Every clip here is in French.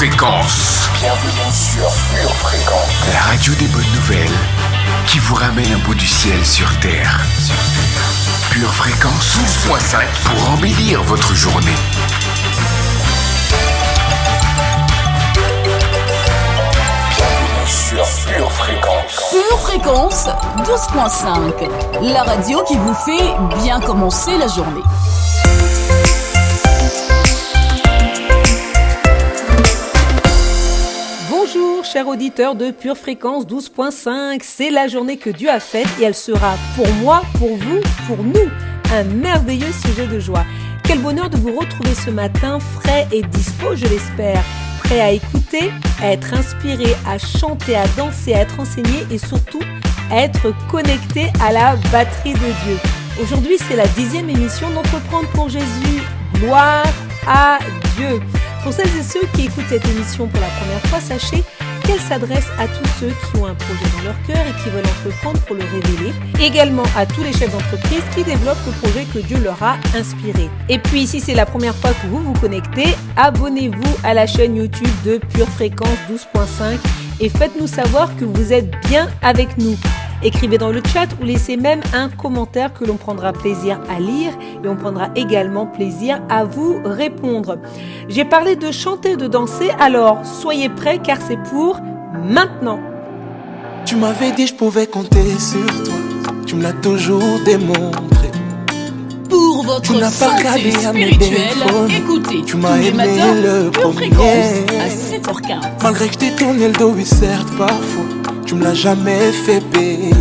Fréquence. Bienvenue sur Pure Fréquence. La radio des bonnes nouvelles qui vous ramène un bout du ciel sur Terre. Pure Fréquence 12.5 pour embellir votre journée. Bienvenue sur Pure Fréquence. Pure Fréquence 12.5. La radio qui vous fait bien commencer la journée. Bonjour chers auditeurs de Pure Fréquence 12.5, c'est la journée que Dieu a faite et elle sera pour moi, pour vous, pour nous, un merveilleux sujet de joie. Quel bonheur de vous retrouver ce matin frais et dispo, je l'espère, prêt à écouter, à être inspiré, à chanter, à danser, à être enseigné et surtout à être connecté à la batterie de Dieu. Aujourd'hui, c'est la 10e émission d'Entreprendre pour Jésus. Gloire à Dieu. Pour celles et ceux qui écoutent cette émission pour la première fois, sachez qu'elle s'adresse à tous ceux qui ont un projet dans leur cœur et qui veulent entreprendre pour le révéler. Également à tous les chefs d'entreprise qui développent le projet que Dieu leur a inspiré. Et puis, si c'est la première fois que vous vous connectez, abonnez-vous à la chaîne YouTube de Pure Fréquence 12.5 et faites-nous savoir que vous êtes bien avec nous. Écrivez dans le chat ou laissez même un commentaire que l'on prendra plaisir à lire et on prendra également plaisir à vous répondre. J'ai parlé de chanter, de danser, alors soyez prêts car c'est pour maintenant. Tu m'avais dit je pouvais compter sur toi, tu me l'as toujours démontré. Pour votre santé spirituelle, écoutez tu tous m'as les aimé matins le Pure premier. Fréquence à 7h15. Malgré que je t'ai tourné le dos, oui certes parfois tu me l'as jamais fait payer.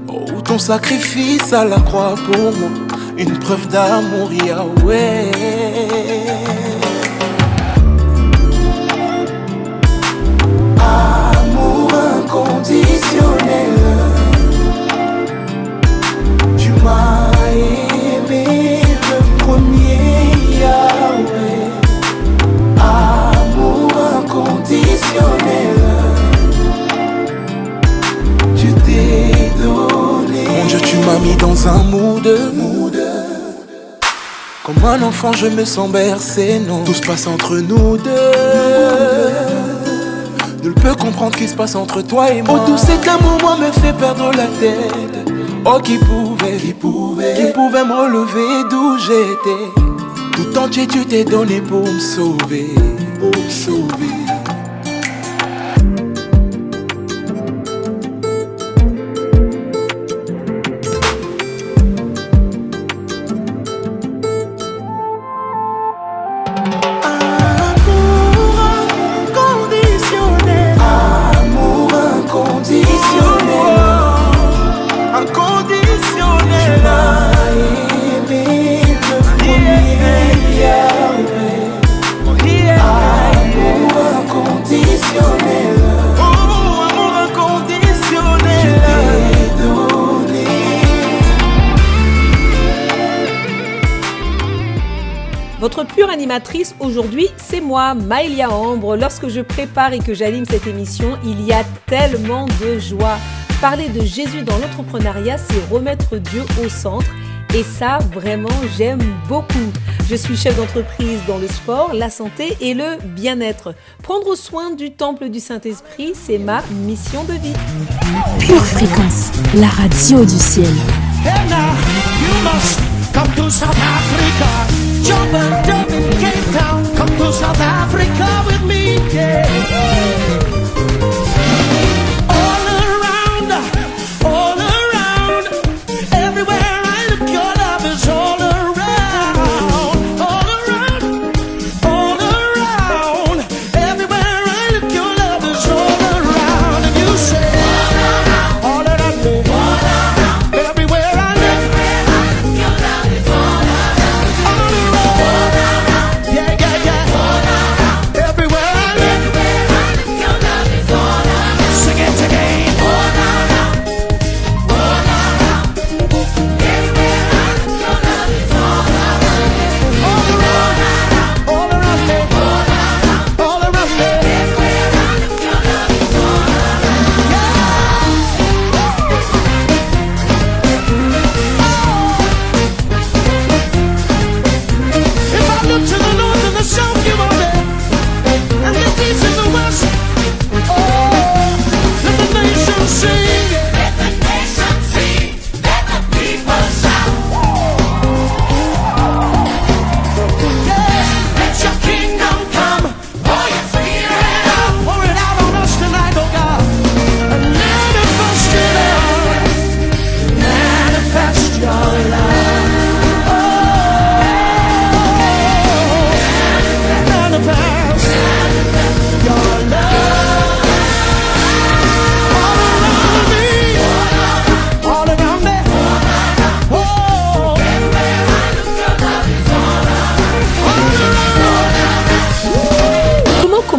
Oh, ton sacrifice à la croix pour moi, une preuve d'amour, Yahweh. Amour inconditionnel, tu m'as aimé le premier, Yahweh. Amour inconditionnel, tu t'es donné. Mon Dieu, tu m'as mis dans un mood. Comme un enfant, je me sens bercé, non. Tout se passe entre nous deux. Nul peut comprendre ce qui se passe entre toi et moi. Oh, tout cet amour, moi, me fait perdre la tête. Oh, qui pouvait me relever d'où j'étais. Tout entier, tu t'es donné pour me sauver. Votre pure animatrice aujourd'hui, c'est moi, Maëlia Ambre. Lorsque je prépare et que j'anime cette émission, il y a tellement de joie. Parler de Jésus dans l'entrepreneuriat, c'est remettre Dieu au centre. Et ça, vraiment, j'aime beaucoup. Je suis chef d'entreprise dans le sport, la santé et le bien-être. Prendre soin du temple du Saint-Esprit, c'est ma mission de vie. Pure Fréquence, la radio du ciel. Hey now, you must come to South Africa. Jump and jump in Cape Town. Come to South Africa with me, yeah. All around, everywhere I look, your love is all around. All around, everywhere I look, your love is all around. And you say, all around me, everywhere I look, your love is all around. All around.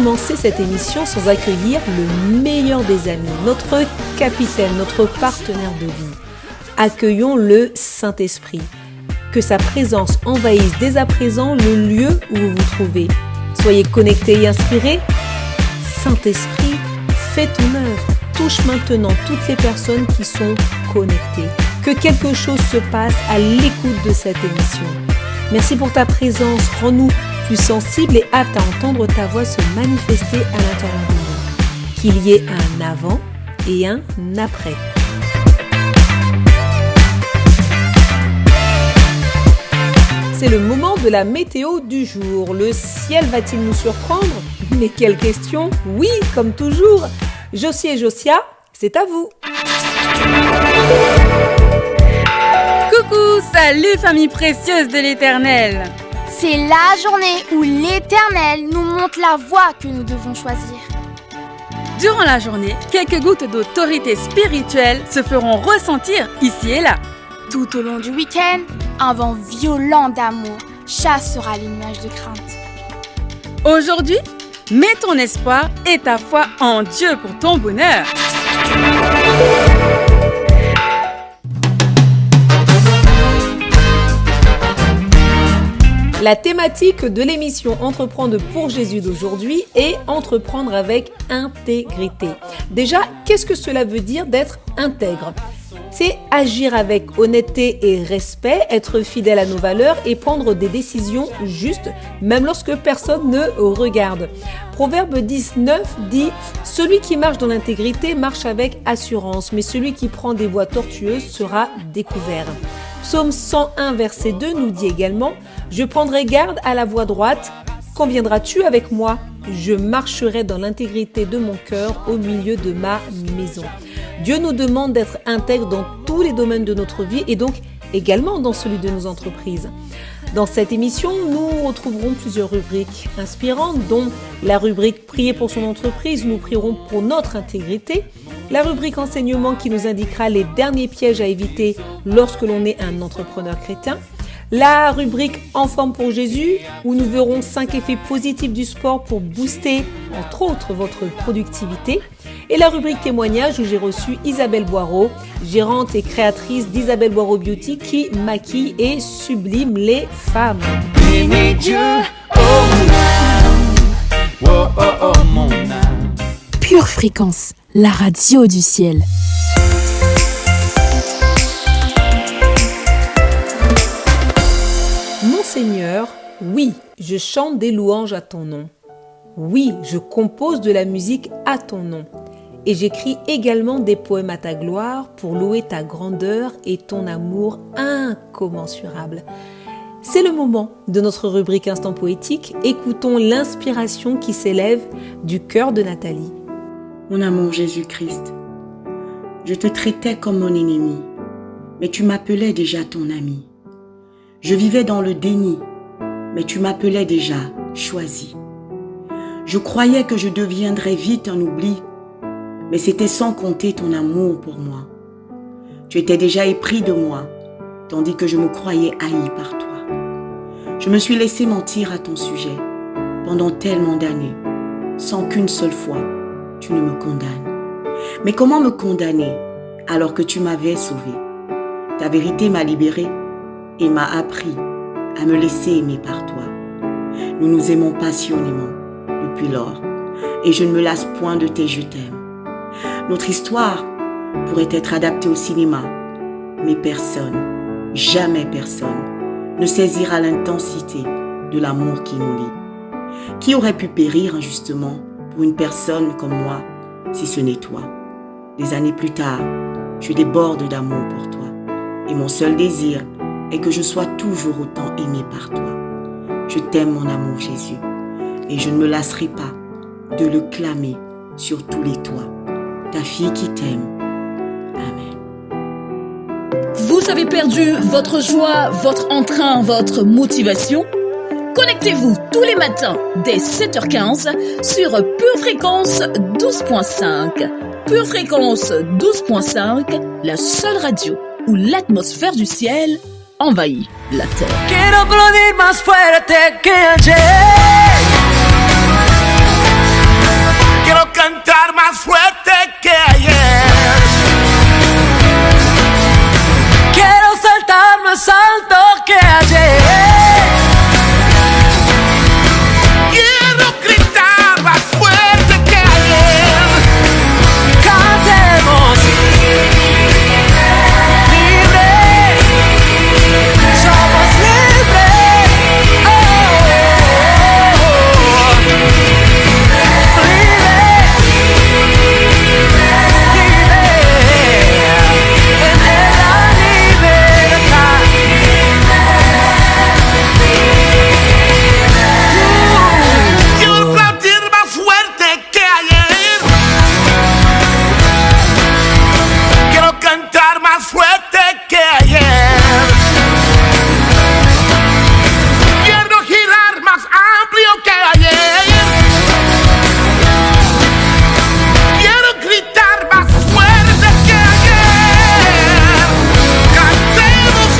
commencer cette émission sans accueillir le meilleur des amis, notre capitaine, notre partenaire de vie. Accueillons le Saint-Esprit. Que sa présence envahisse dès à présent le lieu où vous vous trouvez. Soyez connectés et inspirés. Saint-Esprit, fais ton œuvre. Touche maintenant toutes les personnes qui sont connectées. Que quelque chose se passe à l'écoute de cette émission. Merci pour ta présence. Rends-nous plus sensibles et aptes à entendre ta voix se manifester à l'intérieur de nous. Qu'il y ait un avant et un après. C'est le moment de la météo du jour. Le ciel va-t-il nous surprendre ? Mais quelle question ? Oui, comme toujours. Josie et Josia, c'est à vous. Coucou, salut famille précieuse de l'Éternel. C'est la journée où l'Éternel nous montre la voie que nous devons choisir. Durant la journée, quelques gouttes d'autorité spirituelle se feront ressentir ici et là. Tout au long du week-end, un vent violent d'amour chassera les nuages de crainte. Aujourd'hui, mets ton espoir et ta foi en Dieu pour ton bonheur. La thématique de l'émission Entreprendre pour Jésus d'aujourd'hui est entreprendre avec intégrité. Déjà, qu'est-ce que cela veut dire d'être intègre ? C'est agir avec honnêteté et respect, être fidèle à nos valeurs et prendre des décisions justes, même lorsque personne ne regarde. Proverbe 19 dit « Celui qui marche dans l'intégrité marche avec assurance, mais celui qui prend des voies tortueuses sera découvert. » Psaume 101, verset 2 nous dit également « Je prendrai garde à la voie droite. Conviendras-tu avec moi ? Je marcherai dans l'intégrité de mon cœur au milieu de ma maison. » Dieu nous demande d'être intègres dans tous les domaines de notre vie et donc également dans celui de nos entreprises. Dans cette émission, nous retrouverons plusieurs rubriques inspirantes, dont la rubrique « Prier pour son entreprise », nous prierons pour notre intégrité, la rubrique « Enseignement » qui nous indiquera les derniers pièges à éviter lorsque l'on est un entrepreneur chrétien, la rubrique « En forme pour Jésus » où nous verrons 5 effets positifs du sport pour booster, entre autres, votre productivité, et la rubrique témoignage où j'ai reçu Isabelle Boireau, gérante et créatrice d'Isabelle Boireau Beauty qui maquille et sublime les femmes. Pure Fréquence, la radio du ciel. Mon Seigneur, oui, je chante des louanges à ton nom. Oui, je compose de la musique à ton nom. Et j'écris également des poèmes à ta gloire pour louer ta grandeur et ton amour incommensurable. C'est le moment de notre rubrique Instant Poétique. Écoutons l'inspiration qui s'élève du cœur de Nathalie. Mon amour Jésus-Christ, je te traitais comme mon ennemi, mais tu m'appelais déjà ton ami. Je vivais dans le déni, mais tu m'appelais déjà choisi. Je croyais que je deviendrais vite un oubli, mais c'était sans compter ton amour pour moi. Tu étais déjà épris de moi, tandis que je me croyais haï par toi. Je me suis laissé mentir à ton sujet pendant tellement d'années, sans qu'une seule fois tu ne me condamnes. Mais comment me condamner alors que tu m'avais sauvé ? Ta vérité m'a libéré et m'a appris à me laisser aimer par toi. Nous nous aimons passionnément depuis lors et je ne me lasse point de tes je t'aime. Notre histoire pourrait être adaptée au cinéma, mais personne, jamais personne, ne saisira l'intensité de l'amour qui nous lie. Qui aurait pu périr injustement pour une personne comme moi, si ce n'est toi ? Des années plus tard, je déborde d'amour pour toi, et mon seul désir est que je sois toujours autant aimé par toi. Je t'aime, mon amour Jésus, et je ne me lasserai pas de le clamer sur tous les toits. Ta fille qui t'aime. Amen. Vous avez perdu votre joie, votre entrain, votre motivation ? Connectez-vous tous les matins dès 7h15 sur Pure Fréquence 12.5. Pure Fréquence 12.5, la seule radio où l'atmosphère du ciel envahit la terre. Quiero aplaudir más fuerte que ayer. más fuerte que ayer. Quiero saltar más alto que ayer. Quiero gritar más fuerte que ayer. Cantemos. Libre. Somos libres. Oh, oh, oh. Libre. Quiero aplaudir más fuerte que ayer. Quiero cantar más fuerte que ayer. Quiero girar más amplio que ayer. Quiero gritar más fuerte que ayer. Cantemos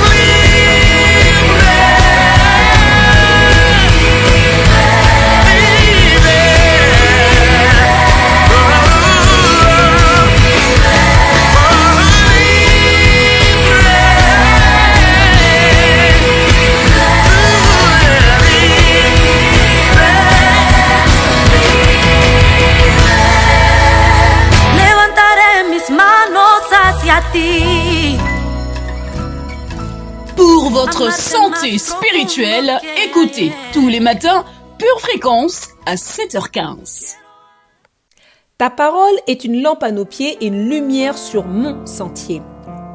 Levantaré mis manos hacia ti. Pour votre santé spirituelle, écoutez tous les matins Pure Fréquence à 7h15. Ta parole est une lampe à nos pieds et une lumière sur mon sentier.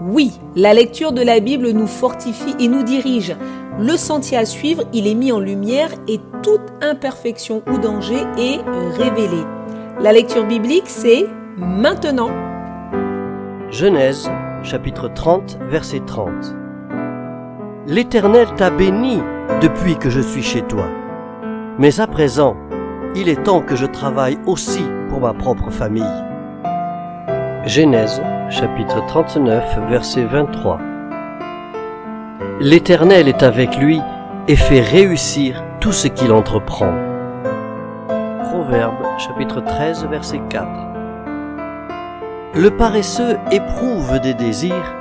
Oui, la lecture de la Bible nous fortifie et nous dirige. Le sentier à suivre, il est mis en lumière et toute imperfection ou danger est révélé. La lecture biblique, c'est maintenant. Genèse, chapitre 30, verset 30. L'Éternel t'a béni depuis que je suis chez toi. Mais à présent, il est temps que je travaille aussi pour ma propre famille. Genèse, chapitre 39, verset 23. L'Éternel est avec lui et fait réussir tout ce qu'il entreprend. Proverbe, chapitre 13, verset 4. Le paresseux éprouve des désirs,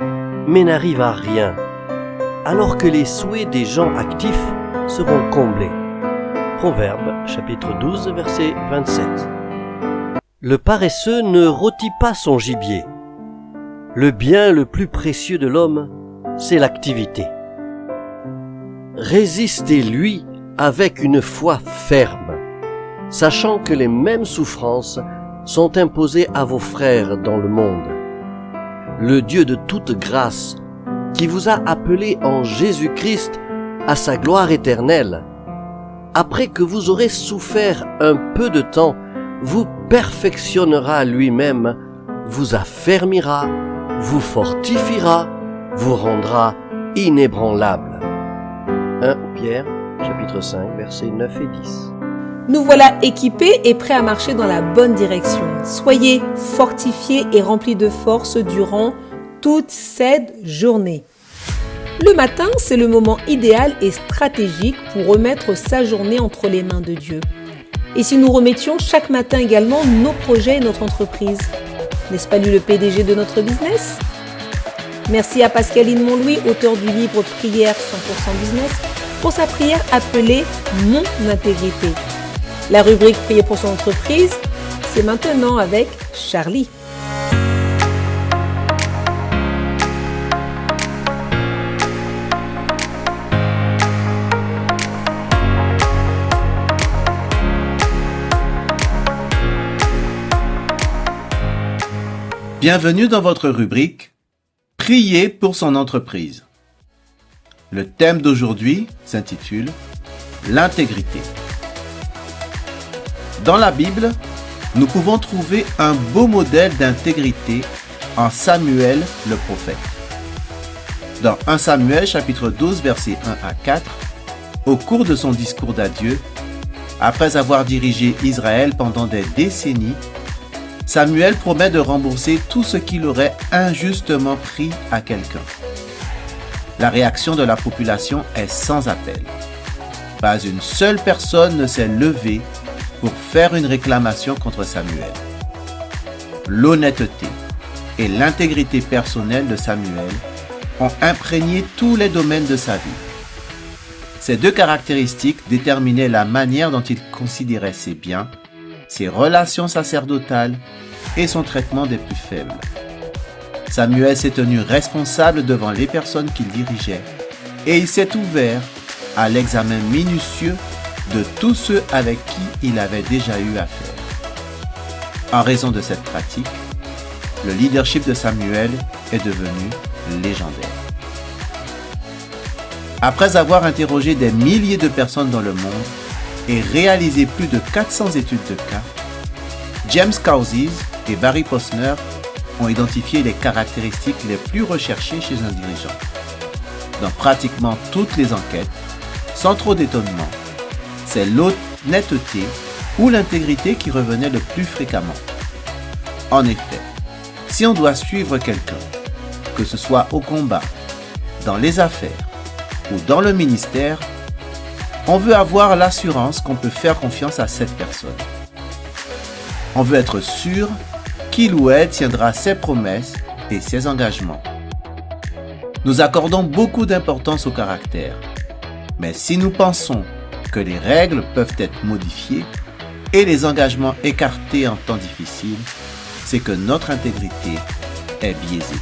mais n'arrive à rien, alors que les souhaits des gens actifs seront comblés. Proverbe, chapitre 12, verset 27. Le paresseux ne rôtit pas son gibier. Le bien le plus précieux de l'homme, c'est l'activité. Résistez-lui avec une foi ferme, sachant que les mêmes souffrances sont imposées à vos frères dans le monde. Le Dieu de toute grâce, qui vous a appelés en Jésus-Christ à sa gloire éternelle, après que vous aurez souffert un peu de temps, vous perfectionnera lui-même, vous affermira, vous fortifiera, vous rendra inébranlable. 1 Pierre, chapitre 5, versets 9 et 10. Nous voilà équipés et prêts à marcher dans la bonne direction. Soyez fortifiés et remplis de force durant toute cette journée. Le matin, c'est le moment idéal et stratégique pour remettre sa journée entre les mains de Dieu. Et si nous remettions chaque matin également nos projets et notre entreprise? N'est-ce pas lui le PDG de notre business? Merci à Pascaline Montlouis, auteur du livre Prière 100% Business, pour sa prière appelée Mon Intégrité. La rubrique Prier pour son entreprise, c'est maintenant avec Charlie. Bienvenue dans votre rubrique « Prier pour son entreprise ». Le thème d'aujourd'hui s'intitule « L'intégrité ». Dans la Bible, nous pouvons trouver un beau modèle d'intégrité en Samuel le prophète. Dans 1 Samuel chapitre 12 versets 1 à 4, au cours de son discours d'adieu, après avoir dirigé Israël pendant des décennies, Samuel promet de rembourser tout ce qu'il aurait injustement pris à quelqu'un. La réaction de la population est sans appel. Pas une seule personne ne s'est levée pour faire une réclamation contre Samuel. l'honnêteté et l'intégrité personnelle de Samuel ont imprégné tous les domaines de sa vie. Ces deux caractéristiques déterminaient la manière dont il considérait ses biens, ses relations sacerdotales et son traitement des plus faibles. Samuel s'est tenu responsable devant les personnes qu'il dirigeait et il s'est ouvert à l'examen minutieux de tous ceux avec qui il avait déjà eu affaire. En raison de cette pratique, le leadership de Samuel est devenu légendaire. Après avoir interrogé des milliers de personnes dans le monde et réalisé plus de 400 études de cas, James Cowsies et Barry Posner ont identifié les caractéristiques les plus recherchées chez un dirigeant. Dans pratiquement toutes les enquêtes, sans trop d'étonnement, c'est l'honnêteté ou l'intégrité qui revenait le plus fréquemment. En effet, si on doit suivre quelqu'un, que ce soit au combat, dans les affaires ou dans le ministère, on veut avoir l'assurance qu'on peut faire confiance à cette personne. On veut être sûr qu'il ou elle tiendra ses promesses et ses engagements. Nous accordons beaucoup d'importance au caractère, mais si nous pensons que les règles peuvent être modifiées et les engagements écartés en temps difficile, c'est que notre intégrité est biaisée.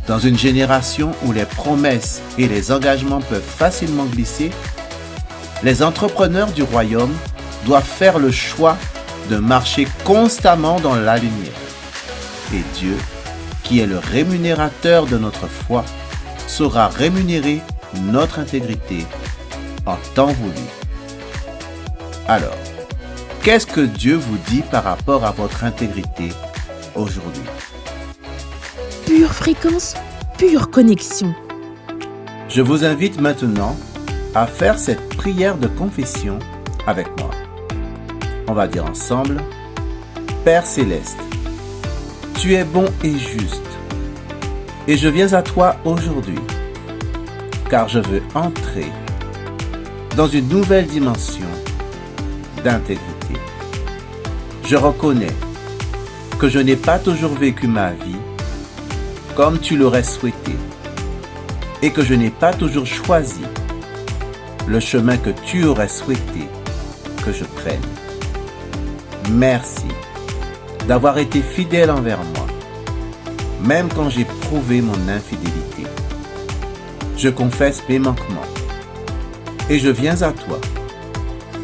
Dans une génération où les promesses et les engagements peuvent facilement glisser, les entrepreneurs du royaume doivent faire le choix de marcher constamment dans la lumière. Et Dieu, qui est le rémunérateur de notre foi, saura rémunérer notre intégrité en temps voulu. Alors, qu'est-ce que Dieu vous dit par rapport à votre intégrité aujourd'hui? Pure fréquence, pure connexion. Je vous invite maintenant à faire cette prière de confession avec moi. On va dire ensemble: Père Céleste, tu es bon et juste, et je viens à toi aujourd'hui, car je veux entrer dans une nouvelle dimension d'intégrité. Je reconnais que je n'ai pas toujours vécu ma vie comme tu l'aurais souhaité et que je n'ai pas toujours choisi le chemin que tu aurais souhaité que je prenne. Merci d'avoir été fidèle envers moi, même quand j'ai prouvé mon infidélité. Je confesse mes manquements et je viens à toi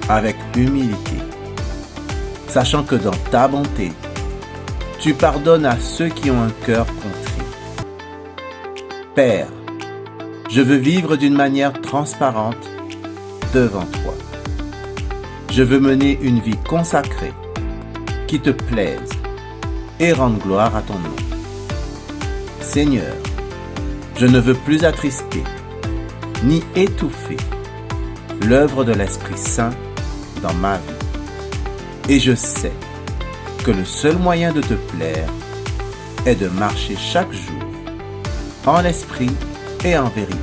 avec humilité, sachant que dans ta bonté, tu pardonnes à ceux qui ont un cœur contrit. Père, je veux vivre d'une manière transparente devant toi. Je veux mener une vie consacrée qui te plaise et rende gloire à ton nom. Seigneur, je ne veux plus attrister ni étouffer l'œuvre de l'Esprit Saint dans ma vie. Et je sais que le seul moyen de te plaire est de marcher chaque jour en esprit et en vérité,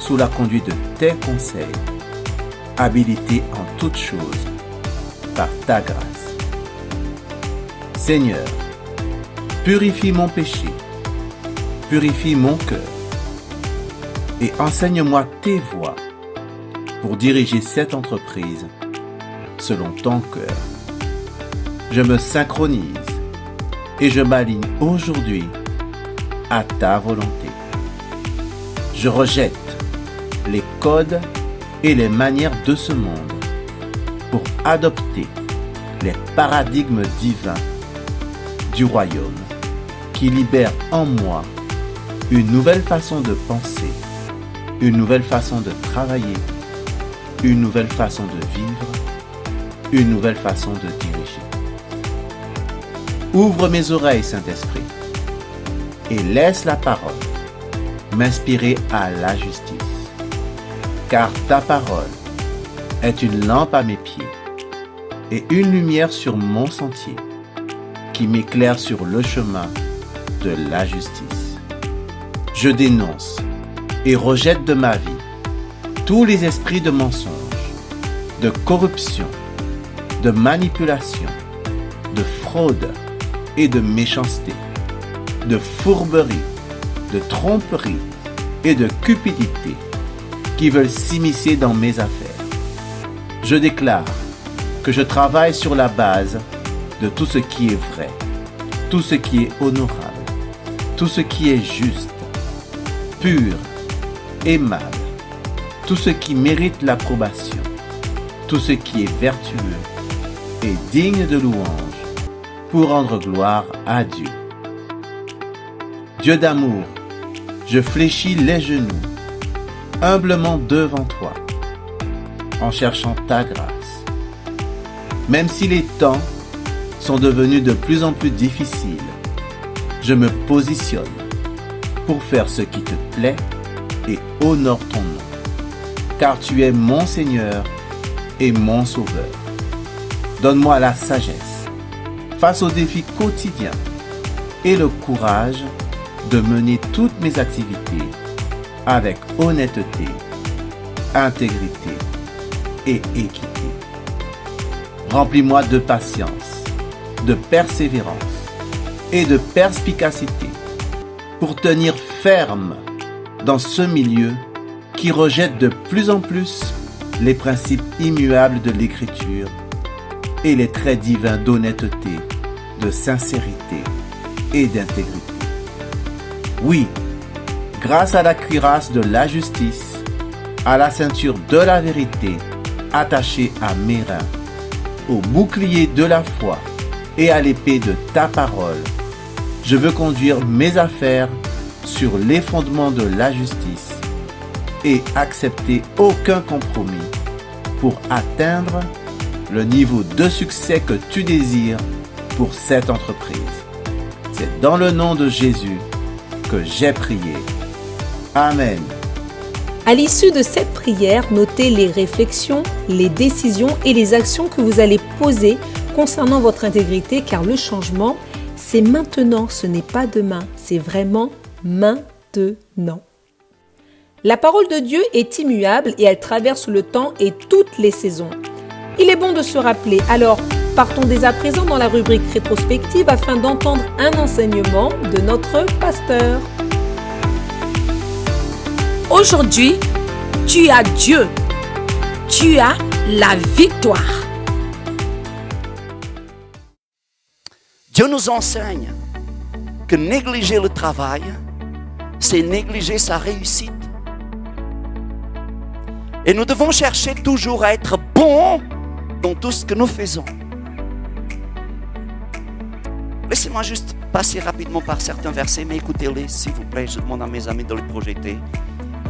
sous la conduite de tes conseils, habilité en toutes choses par ta grâce. Seigneur, purifie mon péché, purifie mon cœur et enseigne-moi tes voies pour diriger cette entreprise selon ton cœur. Je me synchronise et je m'aligne aujourd'hui à ta volonté. Je rejette les codes et les manières de ce monde pour adopter les paradigmes divins du royaume qui libèrent en moi une nouvelle façon de penser, une nouvelle façon de travailler, une nouvelle façon de vivre, une nouvelle façon de diriger. Ouvre mes oreilles, Saint-Esprit, et laisse la parole m'inspirer à la justice, car ta parole est une lampe à mes pieds et une lumière sur mon sentier qui m'éclaire sur le chemin de la justice. Je dénonce et rejette de ma vie tous les esprits de mensonge, de corruption, de manipulation, de fraude et de méchanceté, de fourberie, de tromperie et de cupidité qui veulent s'immiscer dans mes affaires. Je déclare que je travaille sur la base de tout ce qui est vrai, tout ce qui est honorable, tout ce qui est juste, pur, aimable, tout ce qui mérite l'approbation, tout ce qui est vertueux et digne de louange pour rendre gloire à Dieu. Dieu d'amour, je fléchis les genoux humblement devant toi en cherchant ta grâce. Même si les temps sont devenus de plus en plus difficiles, je me positionne pour faire ce qui te plaît et honore ton nom, car tu es mon Seigneur et mon Sauveur. Donne-moi la sagesse face aux défis quotidiens et le courage de mener toutes mes activités avec honnêteté, intégrité et équité. Remplis-moi de patience, de persévérance et de perspicacité pour tenir ferme dans ce milieu qui rejette de plus en plus les principes immuables de l'Écriture et les traits divins d'honnêteté, de sincérité et d'intégrité. Oui, grâce à la cuirasse de la justice, à la ceinture de la vérité attachée à mes reins, au bouclier de la foi et à l'épée de ta parole, je veux conduire mes affaires sur les fondements de la justice et accepter aucun compromis pour atteindre le niveau de succès que tu désires pour cette entreprise. C'est dans le nom de Jésus que j'ai prié. Amen. À l'issue de cette prière, notez les réflexions, les décisions et les actions que vous allez poser concernant votre intégrité, car le changement, c'est maintenant, ce n'est pas demain, c'est vraiment maintenant. La parole de Dieu est immuable et elle traverse le temps et toutes les saisons. Il est bon de se rappeler, alors partons dès à présent dans la rubrique rétrospective afin d'entendre un enseignement de notre pasteur. Aujourd'hui, tu as Dieu. Tu as la victoire. Dieu nous enseigne que négliger le travail, c'est négliger sa réussite. Et nous devons chercher toujours à être bons dans tout ce que nous faisons. Laissez-moi juste passer rapidement par certains versets, mais écoutez-les, s'il vous plaît. Je demande à mes amis de les projeter.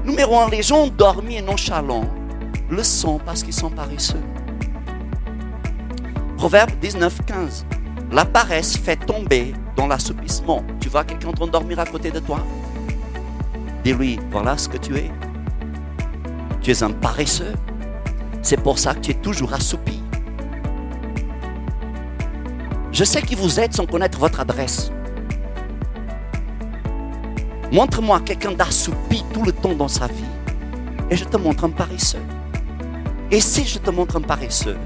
Numéro 1, les gens endormis et nonchalants le sont parce qu'ils sont paresseux. Proverbe 19, 15. La paresse fait tomber dans l'assoupissement. Tu vois quelqu'un t'endormir à côté de toi? Dis-lui, voilà ce que tu es. Tu es un paresseux. C'est pour ça que tu es toujours assoupi. Je sais qui vous êtes sans connaître votre adresse. Montre-moi quelqu'un d'assoupi tout le temps dans sa vie et je te montre un paresseux. Et si je te montre un paresseux,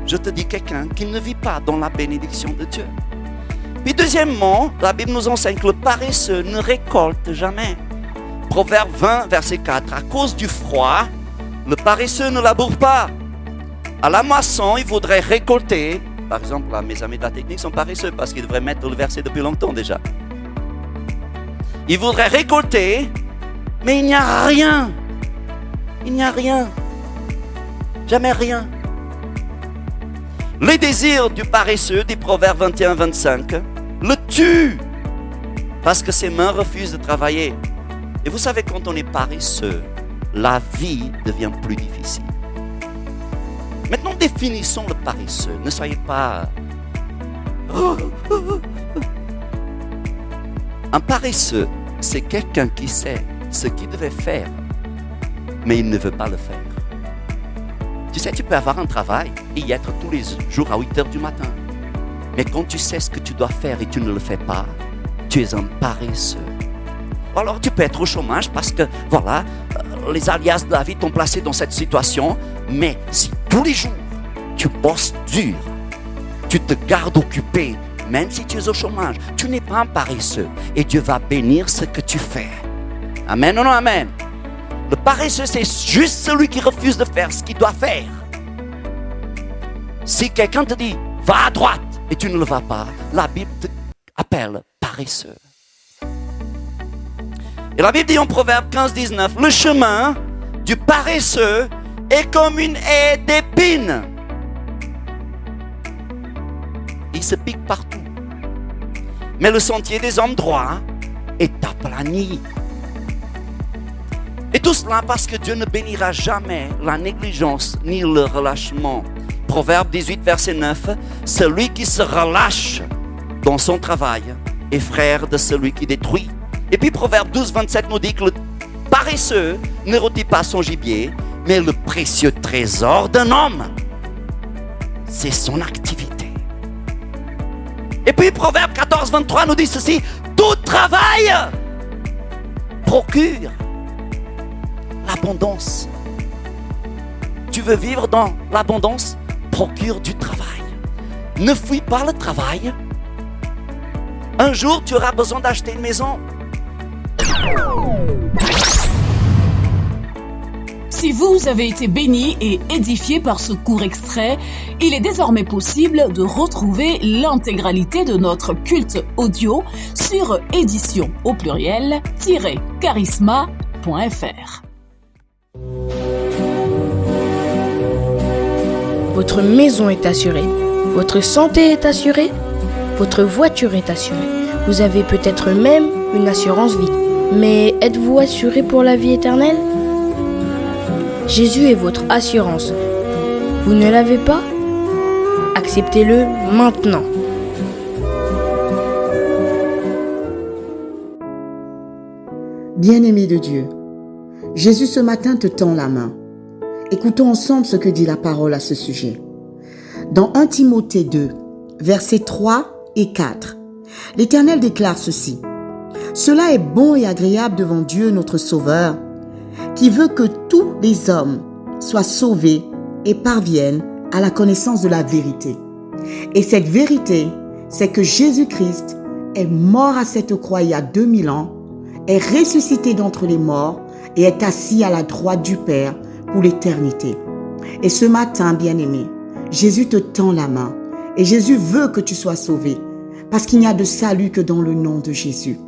je te dis quelqu'un qui ne vit pas dans la bénédiction de Dieu. Puis deuxièmement, la Bible nous enseigne que le paresseux ne récolte jamais. Proverbe 20, verset 4. À cause du froid, le paresseux ne laboure pas. À la moisson, il voudrait récolter. Par exemple, là, mes amis de la technique sont paresseux parce qu'ils devraient mettre le verset depuis longtemps déjà. Il voudrait récolter, mais il n'y a rien. Il n'y a rien. Jamais rien. Les désirs du paresseux, des Proverbes 21, 25, le tuent parce que ses mains refusent de travailler. Et vous savez, quand on est paresseux, la vie devient plus difficile. Maintenant, définissons le paresseux. Ne soyez pas... Un paresseux, c'est quelqu'un qui sait ce qu'il devait faire, mais il ne veut pas le faire. Tu sais, tu peux avoir un travail et y être tous les jours à 8 heures du matin. Mais quand tu sais ce que tu dois faire et tu ne le fais pas, tu es un paresseux. Alors tu peux être au chômage parce que, voilà, les alias de la vie t'ont placé dans cette situation. Mais si tous les jours, tu bosses dur, tu te gardes occupé, même si tu es au chômage. Tu n'es pas un paresseux et Dieu va bénir ce que tu fais. Amen ou non amen? Le paresseux, c'est juste celui qui refuse de faire ce qu'il doit faire. Si quelqu'un te dit, va à droite, et tu ne le vas pas, la Bible t'appelle paresseux. Et la Bible dit en Proverbe 15, 19, le chemin du paresseux est comme une haie d'épines. Il se pique partout. Mais le sentier des hommes droits est aplani. Et tout cela parce que Dieu ne bénira jamais la négligence ni le relâchement. Proverbe 18, verset 9, celui qui se relâche dans son travail est frère de celui qui détruit. Et puis Proverbe 12, 27 nous dit que le paresseux ne rôtit pas son gibier, mais le précieux trésor d'un homme, c'est son activité. Et puis Proverbe 14, 23 nous dit ceci, tout travail procure l'abondance. Tu veux vivre dans l'abondance? Procure du travail. Ne fuis pas le travail. Un jour, tu auras besoin d'acheter une maison. Si vous avez été béni et édifié par ce court extrait, il est désormais possible de retrouver l'intégralité de notre culte audio sur édition au pluriel -charisma.fr. Votre maison est assurée, votre santé est assurée, votre voiture est assurée. Vous avez peut-être même une assurance vie. Mais êtes-vous assuré pour la vie éternelle? Jésus est votre assurance. Vous ne l'avez pas? Acceptez-le maintenant. Bien-aimé de Dieu, Jésus ce matin te tend la main. Écoutons ensemble ce que dit la parole à ce sujet. Dans 1 Timothée 2, versets 3 et 4, l'Éternel déclare ceci. Cela est bon et agréable devant Dieu notre Sauveur, qui veut que tous les hommes soient sauvés et parviennent à la connaissance de la vérité. Et cette vérité, c'est que Jésus-Christ est mort à cette croix il y a 2000 ans, est ressuscité d'entre les morts et est assis à la droite du Père pour l'éternité. Et ce matin, bien-aimé, Jésus te tend la main et Jésus veut que tu sois sauvé parce qu'il n'y a de salut que dans le nom de Jésus.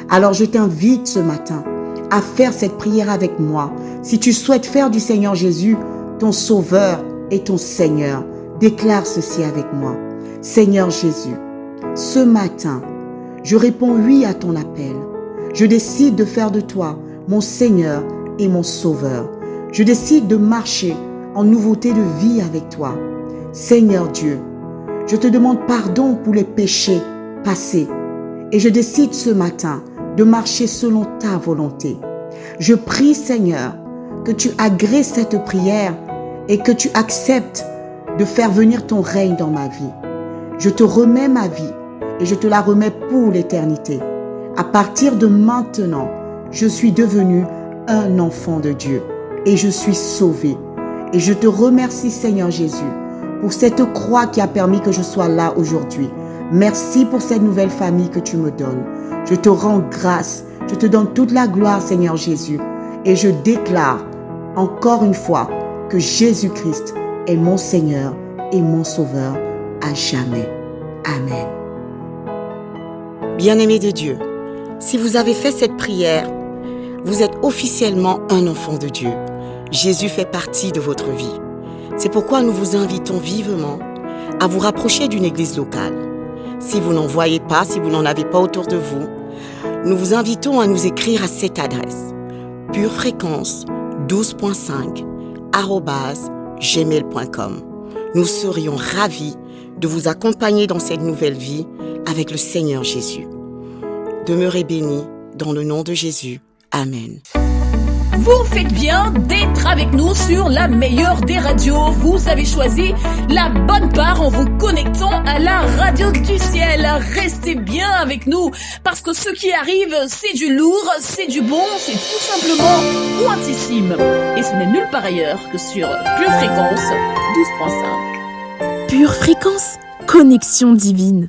Alors je t'invite ce matin à faire cette prière avec moi. Si tu souhaites faire du Seigneur Jésus ton Sauveur et ton Seigneur, déclare ceci avec moi. Seigneur Jésus, ce matin, je réponds oui à ton appel. Je décide de faire de toi mon Seigneur et mon Sauveur. Je décide de marcher en nouveauté de vie avec toi. Seigneur Dieu, je te demande pardon pour les péchés passés et je décide ce matin de marcher selon ta volonté. Je prie, Seigneur, que tu agrées cette prière et que tu acceptes de faire venir ton règne dans ma vie. Je te remets ma vie et je te la remets pour l'éternité. À partir de maintenant, je suis devenu un enfant de Dieu et je suis sauvé. Et je te remercie, Seigneur Jésus, pour cette croix qui a permis que je sois là aujourd'hui. Merci pour cette nouvelle famille que tu me donnes. Je te rends grâce. Je te donne toute la gloire, Seigneur Jésus. Et je déclare encore une fois que Jésus-Christ est mon Seigneur et mon Sauveur à jamais. Amen. Bien-aimés de Dieu, si vous avez fait cette prière, vous êtes officiellement un enfant de Dieu. Jésus fait partie de votre vie. C'est pourquoi nous vous invitons vivement à vous rapprocher d'une église locale. Si vous n'en voyez pas, si vous n'en avez pas autour de vous, nous vous invitons à nous écrire à cette adresse purefréquence12.5@gmail.com. Nous serions ravis de vous accompagner dans cette nouvelle vie avec le Seigneur Jésus. Demeurez bénis dans le nom de Jésus. Amen. Vous faites bien d'être avec nous sur la meilleure des radios. Vous avez choisi la bonne part en vous connectant à la radio du ciel. Restez bien avec nous parce que ce qui arrive, c'est du lourd, c'est du bon, c'est tout simplement pointissime. Et ce n'est nulle part ailleurs que sur Pure Fréquence 12.5. Pure Fréquence connexion divine.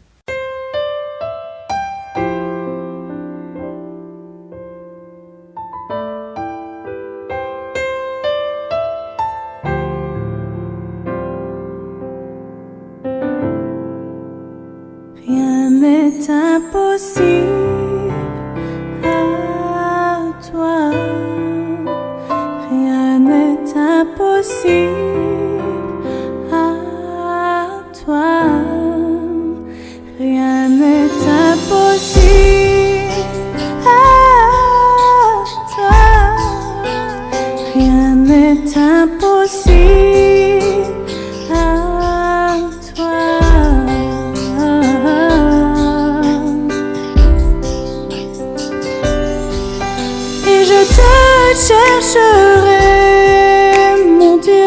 Rien n'est impossible à toi. Rien n'est impossible à toi. Rien n'est impossible à toi. Rien n'est impossible à toi. Et je te chercherai, mon Dieu,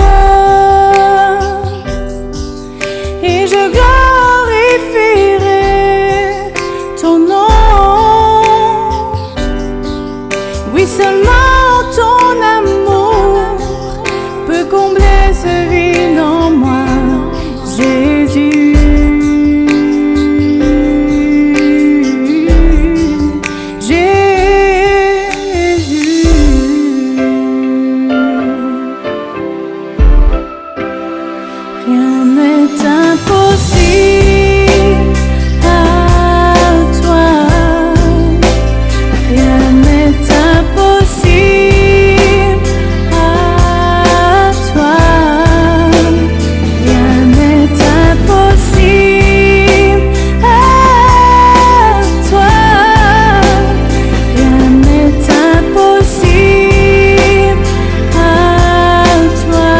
et je glorifierai ton nom. Oui, seulement ton amour peut combler ce vide en moi, Jésus. Rien n'est impossible à toi. Rien n'est impossible à toi. Rien n'est impossible à toi. Rien n'est impossible à toi.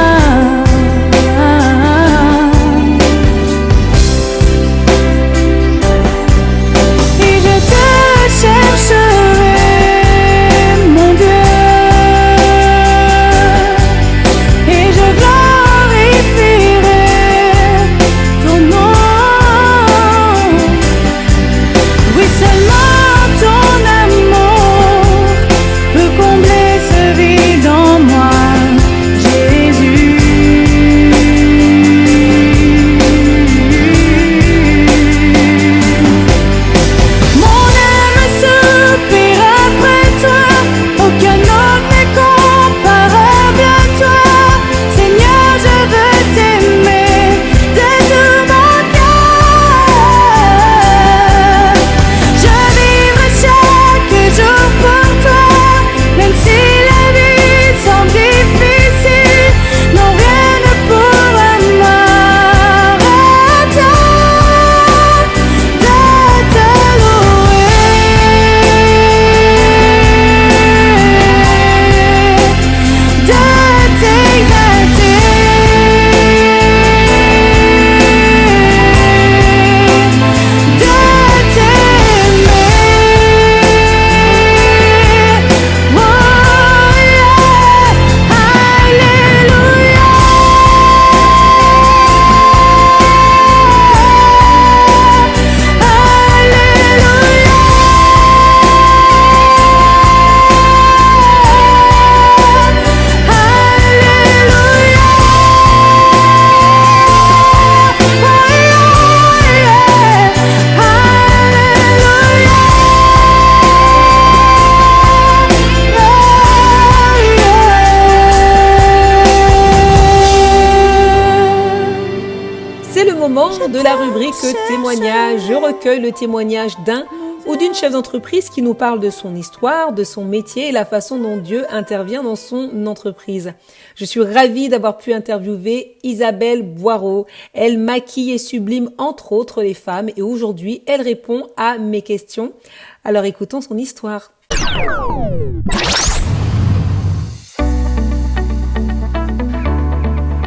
Et je te chercherai, mon Dieu, et je glorifierai ton nom. Oui, seulement ton amour peut combler ce vide en moi, Jésus. Mon âme soupire après toi, aucun autre n'est comparable à toi. Seigneur, je veux t'aimer de tout mon cœur. Je vivrai chaque jour pour toi, même si la vie semble difficile. Non, rien ne pourra m'arrêter de te louer, de t'exalter, de t'aimer. Oh yeah, alléluia. C'est le moment de la rubrique témoignage. Je recueille le témoignage d'un ou d'une chef d'entreprise qui nous parle de son histoire, de son métier et la façon dont Dieu intervient dans son entreprise. Je suis ravie d'avoir pu interviewer Isabelle Boireau. Elle maquille et sublime entre autres les femmes et aujourd'hui elle répond à mes questions. Alors écoutons son histoire.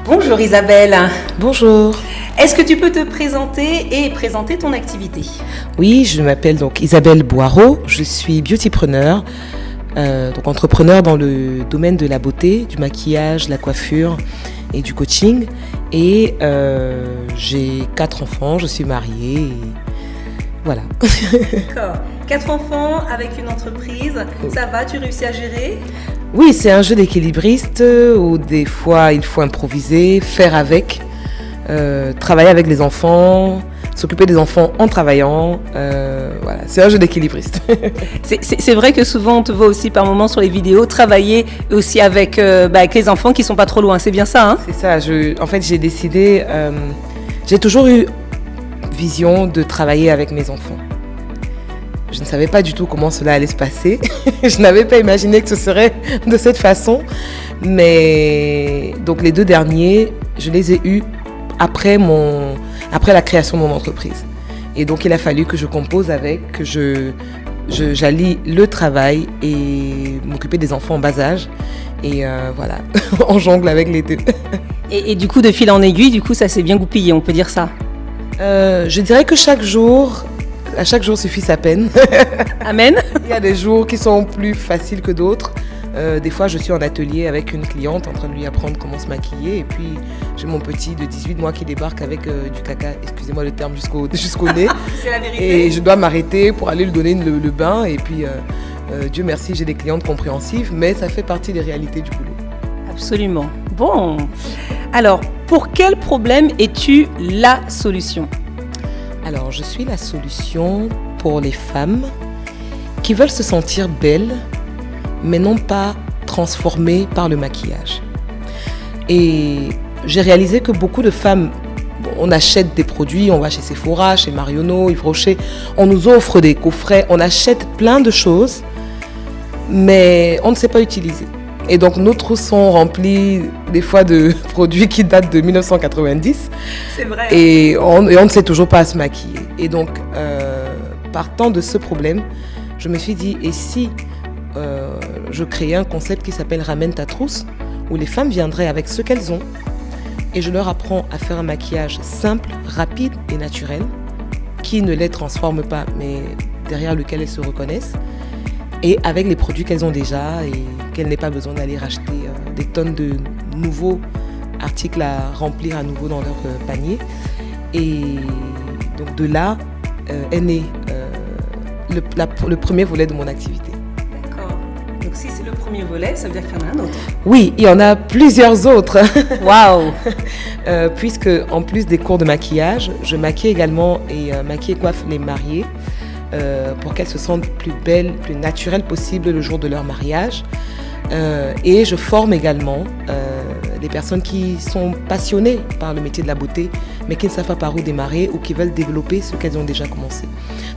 Bonjour Isabelle. Bonjour. Est-ce que tu peux te présenter et présenter ton activité? Oui, je m'appelle donc Isabelle Boireau, je suis beautypreneur, donc entrepreneur dans le domaine de la beauté, du maquillage, la coiffure et du coaching. Et j'ai 4 enfants, je suis mariée et voilà. D'accord. 4 enfants avec une entreprise, ça va, tu réussis à gérer? Oui, c'est un jeu d'équilibriste où des fois il faut improviser, faire avec, travailler avec les enfants, s'occuper des enfants en travaillant. Voilà, c'est un jeu d'équilibriste. C'est vrai que souvent on te voit aussi par moments sur les vidéos travailler aussi avec les enfants qui sont pas trop loin, c'est bien ça, hein? C'est ça, en fait j'ai décidé, j'ai toujours eu vision de travailler avec mes enfants. Je ne savais pas du tout comment cela allait se passer. Je n'avais pas imaginé que ce serait de cette façon. Mais donc les 2 derniers, je les ai eus après la création de mon entreprise. Et donc il a fallu que je compose avec, que j'allie le travail et m'occuper des enfants en bas âge. Et voilà, on jongle avec les 2. Et du coup, de fil en aiguille, du coup, ça s'est bien goupillé, on peut dire ça? Je dirais que à chaque jour suffit sa peine. Amen. Il y a des jours qui sont plus faciles que d'autres. Des fois, je suis en atelier avec une cliente en train de lui apprendre comment se maquiller. Et puis, j'ai mon petit de 18 mois qui débarque avec du caca, excusez-moi le terme, jusqu'au nez. C'est la vérité. Et je dois m'arrêter pour aller lui donner le bain. Et puis, Dieu merci, j'ai des clientes compréhensives. Mais ça fait partie des réalités du boulot. Absolument. Bon. Alors, pour quel problème es-tu la solution? Alors, je suis la solution pour les femmes qui veulent se sentir belles, mais non pas transformées par le maquillage. Et j'ai réalisé que beaucoup de femmes, on achète des produits, on va chez Sephora, chez Marionneau, Yves Rocher, on nous offre des coffrets, on achète plein de choses, mais on ne sait pas utiliser. Et donc nos trousses sont remplies des fois de produits qui datent de 1990. C'est vrai. Et on ne sait toujours pas se maquiller. Et donc, partant de ce problème, je me suis dit, et si je créais un concept qui s'appelle Ramène ta trousse, où les femmes viendraient avec ce qu'elles ont, et je leur apprends à faire un maquillage simple, rapide et naturel, qui ne les transforme pas, mais derrière lequel elles se reconnaissent, et avec les produits qu'elles ont déjà, et qu'elles n'aient pas besoin d'aller racheter des tonnes de nouveaux articles à remplir à nouveau dans leur panier. Et donc de là est né le premier volet de mon activité. D'accord. Donc si c'est le premier volet, ça veut dire qu'il y en a un autre? Oui, il y en a plusieurs autres. Waouh. Puisque en plus des cours de maquillage, je maquille également et maquille et coiffe les mariées pour qu'elles se sentent plus belles, plus naturelles possible le jour de leur mariage. Et je forme également des personnes qui sont passionnées par le métier de la beauté, mais qui ne savent pas par où démarrer ou qui veulent développer ce qu'elles ont déjà commencé.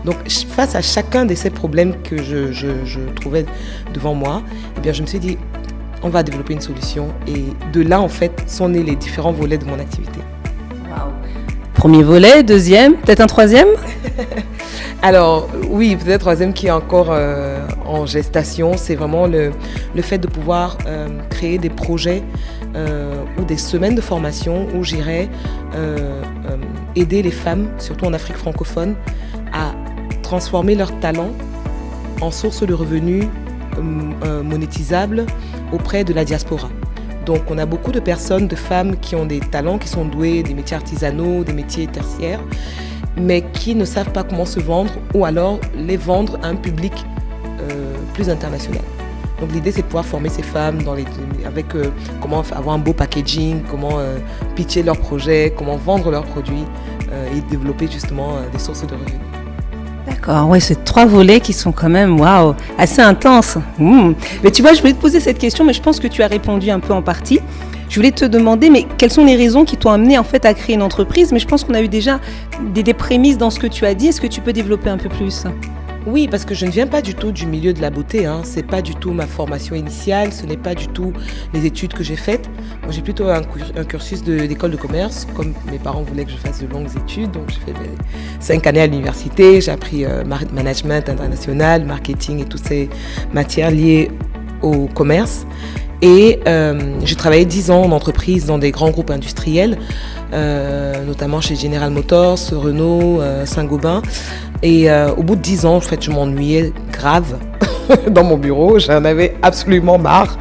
Donc, face à chacun de ces problèmes que je trouvais devant moi, eh bien, je me suis dit, on va développer une solution. Et de là, en fait, sont nés les différents volets de mon activité. Waouh. Premier volet, deuxième, peut-être un troisième? Alors oui, peut-être troisième qui est encore en gestation, c'est vraiment le fait de pouvoir créer des projets ou des semaines de formation où j'irai aider les femmes, surtout en Afrique francophone, à transformer leur talent en source de revenus monétisables auprès de la diaspora. Donc on a beaucoup de personnes, de femmes qui ont des talents, qui sont douées, des métiers artisanaux, des métiers tertiaires, mais qui ne savent pas comment se vendre ou alors les vendre à un public plus international. Donc l'idée c'est de pouvoir former ces femmes avec comment avoir un beau packaging, comment pitcher leurs projets, comment vendre leurs produits et développer justement des sources de revenus. D'accord, ouais, c'est 3 volets qui sont quand même, waouh, assez intenses. Mais tu vois, je voulais te poser cette question, mais je pense que tu as répondu un peu en partie. Je voulais te demander, mais quelles sont les raisons qui t'ont amené en fait à créer une entreprise? Mais je pense qu'on a eu déjà des prémices dans ce que tu as dit. Est-ce que tu peux développer un peu plus? Oui, parce que je ne viens pas du tout du milieu de la beauté, hein. C'est pas du tout ma formation initiale, ce n'est pas du tout les études que j'ai faites. Moi, j'ai plutôt un cursus d'école de commerce, comme mes parents voulaient que je fasse de longues études. Donc, j'ai fait 5 années à l'université, j'ai appris management international, marketing et toutes ces matières liées au commerce. Et j'ai travaillé 10 ans en entreprise dans des grands groupes industriels, notamment chez General Motors, Renault, Saint-Gobain. Et au bout de 10 ans, en fait, je m'ennuyais grave dans mon bureau. J'en avais absolument marre.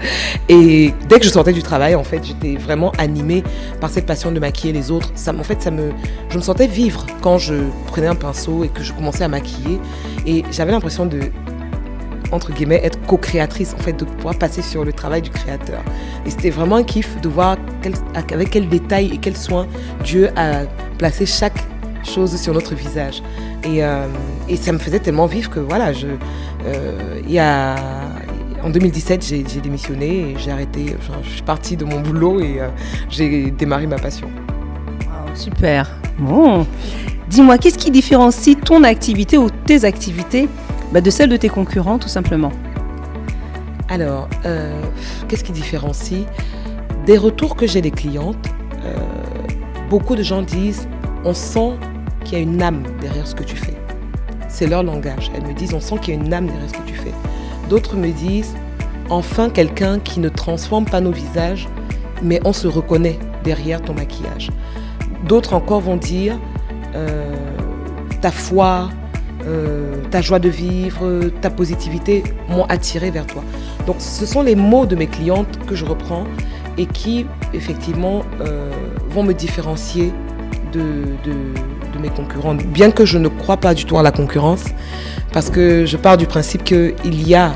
Et dès que je sortais du travail, en fait, j'étais vraiment animée par cette passion de maquiller les autres. Je me sentais vivre quand je prenais un pinceau et que je commençais à maquiller. Et j'avais l'impression de, entre guillemets, être co-créatrice, en fait, de pouvoir passer sur le travail du créateur. Et c'était vraiment un kiff de voir avec quel détail et quel soin Dieu a placé chaque chose sur notre visage. Et ça me faisait tellement vivre que voilà, en 2017, j'ai démissionné et j'ai arrêté. Je suis partie de mon boulot et j'ai démarré ma passion. Wow, super. Bon. Dis-moi, qu'est-ce qui différencie ton activité ou tes activités de celles de tes concurrents, tout simplement? Alors, qu'est-ce qui différencie? Des retours que j'ai des clientes, beaucoup de gens disent on sent qu'il y a une âme derrière ce que tu fais. C'est leur langage. Elles me disent on sent qu'il y a une âme derrière ce que tu fais. D'autres me disent enfin quelqu'un qui ne transforme pas nos visages, mais on se reconnaît derrière ton maquillage. D'autres encore vont dire ta foi, ta joie de vivre, ta positivité m'ont attiré vers toi. Donc ce sont les mots de mes clientes que je reprends et qui effectivement vont me différencier de mes concurrents. Bien que je ne crois pas du tout à la concurrence, parce que je pars du principe qu'il y a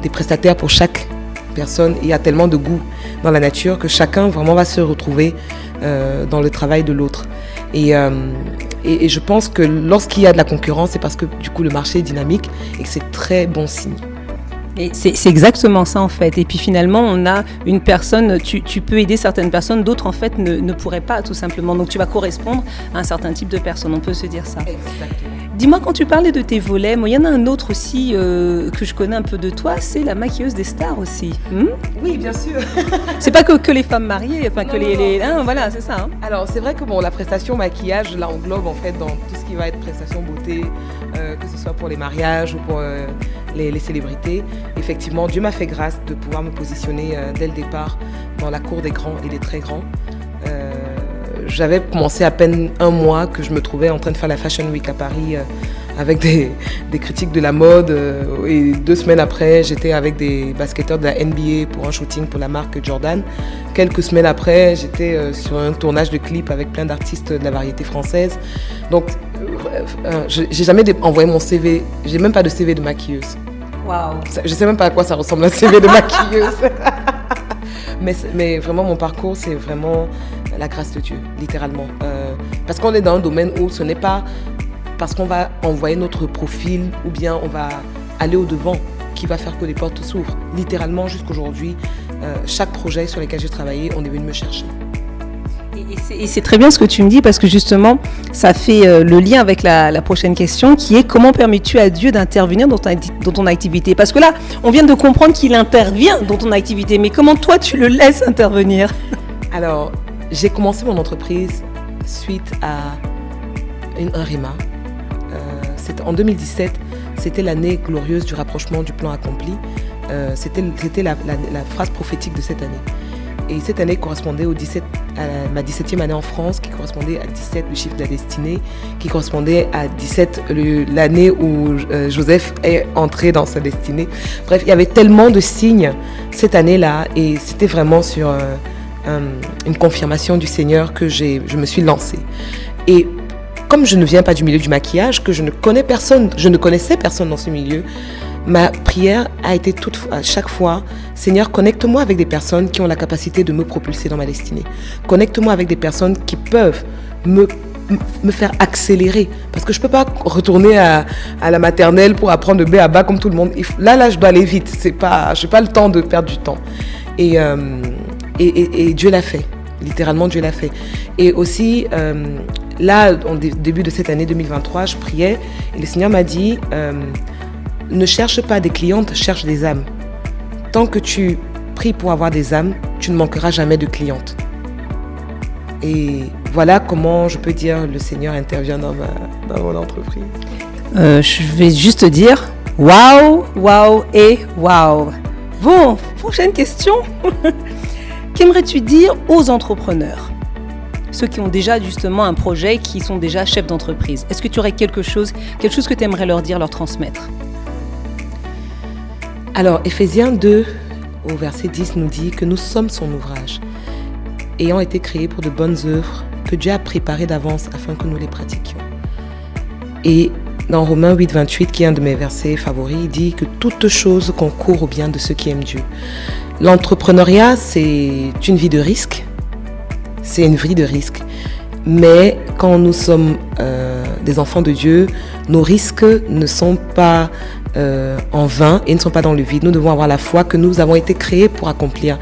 des prestataires pour chaque personne. Il y a tellement de goût dans la nature que chacun vraiment va se retrouver dans le travail de l'autre. Et je pense que lorsqu'il y a de la concurrence, c'est parce que du coup le marché est dynamique et que c'est très bon signe. Et c'est exactement ça en fait. Et puis finalement, on a une personne, tu peux aider certaines personnes, d'autres en fait ne pourraient pas tout simplement. Donc tu vas correspondre à un certain type de personne, on peut se dire ça. Exactement. Dis-moi, quand tu parlais de tes volets, moi il y en a un autre aussi que je connais un peu de toi, c'est la maquilleuse des stars aussi. Oui, bien sûr. C'est pas que les femmes mariées, enfin que les voilà, c'est ça. Alors c'est vrai que la prestation maquillage, là englobe en fait dans tout ce qui va être prestation beauté, que ce soit pour les mariages ou pour les célébrités. Effectivement, Dieu m'a fait grâce de pouvoir me positionner dès le départ dans la cour des grands et des très grands. J'avais commencé à peine un mois que je me trouvais en train de faire la Fashion Week à Paris avec des critiques de la mode. Et 2 semaines après, j'étais avec des basketteurs de la NBA pour un shooting pour la marque Jordan. Quelques semaines après, j'étais sur un tournage de clip avec plein d'artistes de la variété française. Donc, j'ai jamais envoyé mon CV. J'ai même pas de CV de maquilleuse. Waouh. Je sais même pas à quoi ça ressemble un CV de maquilleuse. mais vraiment, mon parcours, c'est vraiment la grâce de Dieu, littéralement. Parce qu'on est dans un domaine où ce n'est pas parce qu'on va envoyer notre profil ou bien on va aller au-devant qui va faire que les portes s'ouvrent. Littéralement, jusqu'aujourd'hui, chaque projet sur lequel j'ai travaillé, on est venu me chercher. Et c'est très bien ce que tu me dis parce que justement, ça fait le lien avec la prochaine question qui est comment permets-tu à Dieu d'intervenir dans ton activité? Parce que là, on vient de comprendre qu'il intervient dans ton activité, mais comment toi tu le laisses intervenir? Alors, j'ai commencé mon entreprise suite à un REMA. En 2017, c'était l'année glorieuse du rapprochement du plan accompli. C'était la phrase prophétique de cette année. Et cette année correspondait à ma 17e année en France, qui correspondait à 17, le chiffre de la destinée, qui correspondait à 17, l'année où Joseph est entré dans sa destinée. Bref, il y avait tellement de signes cette année-là, et c'était vraiment sur une confirmation du Seigneur que je me suis lancée. Et comme je ne viens pas du milieu du maquillage, que je ne connaissais personne dans ce milieu, ma prière a été à chaque fois, Seigneur, connecte-moi avec des personnes qui ont la capacité de me propulser dans ma destinée. Connecte-moi avec des personnes qui peuvent me faire accélérer. Parce que je ne peux pas retourner à la maternelle pour apprendre de B à bas comme tout le monde. Là, je dois aller vite. Je n'ai pas le temps de perdre du temps. Et Dieu l'a fait. Littéralement, Dieu l'a fait. Et aussi, là, au début de cette année 2023, je priais et le Seigneur m'a dit... ne cherche pas des clientes, cherche des âmes. Tant que tu pries pour avoir des âmes, tu ne manqueras jamais de clientes. Et voilà comment je peux dire le Seigneur intervient dans mon entreprise. Je vais juste dire waouh, waouh et waouh. Bon, prochaine question. Qu'aimerais-tu dire aux entrepreneurs? Ceux qui ont déjà justement un projet, qui sont déjà chefs d'entreprise. Est-ce que tu aurais quelque chose que tu aimerais leur dire, leur transmettre? Alors, Éphésiens 2, au verset 10, nous dit que nous sommes son ouvrage, ayant été créés pour de bonnes œuvres que Dieu a préparées d'avance afin que nous les pratiquions. Et dans Romains 8, 28, qui est un de mes versets favoris, il dit que toute chose concourt au bien de ceux qui aiment Dieu. L'entrepreneuriat, c'est une vie de risque. C'est une vie de risque. Mais quand nous sommes des enfants de Dieu, nos risques ne sont pas en vain et ne sont pas dans le vide. Nous devons avoir la foi que nous avons été créés pour accomplir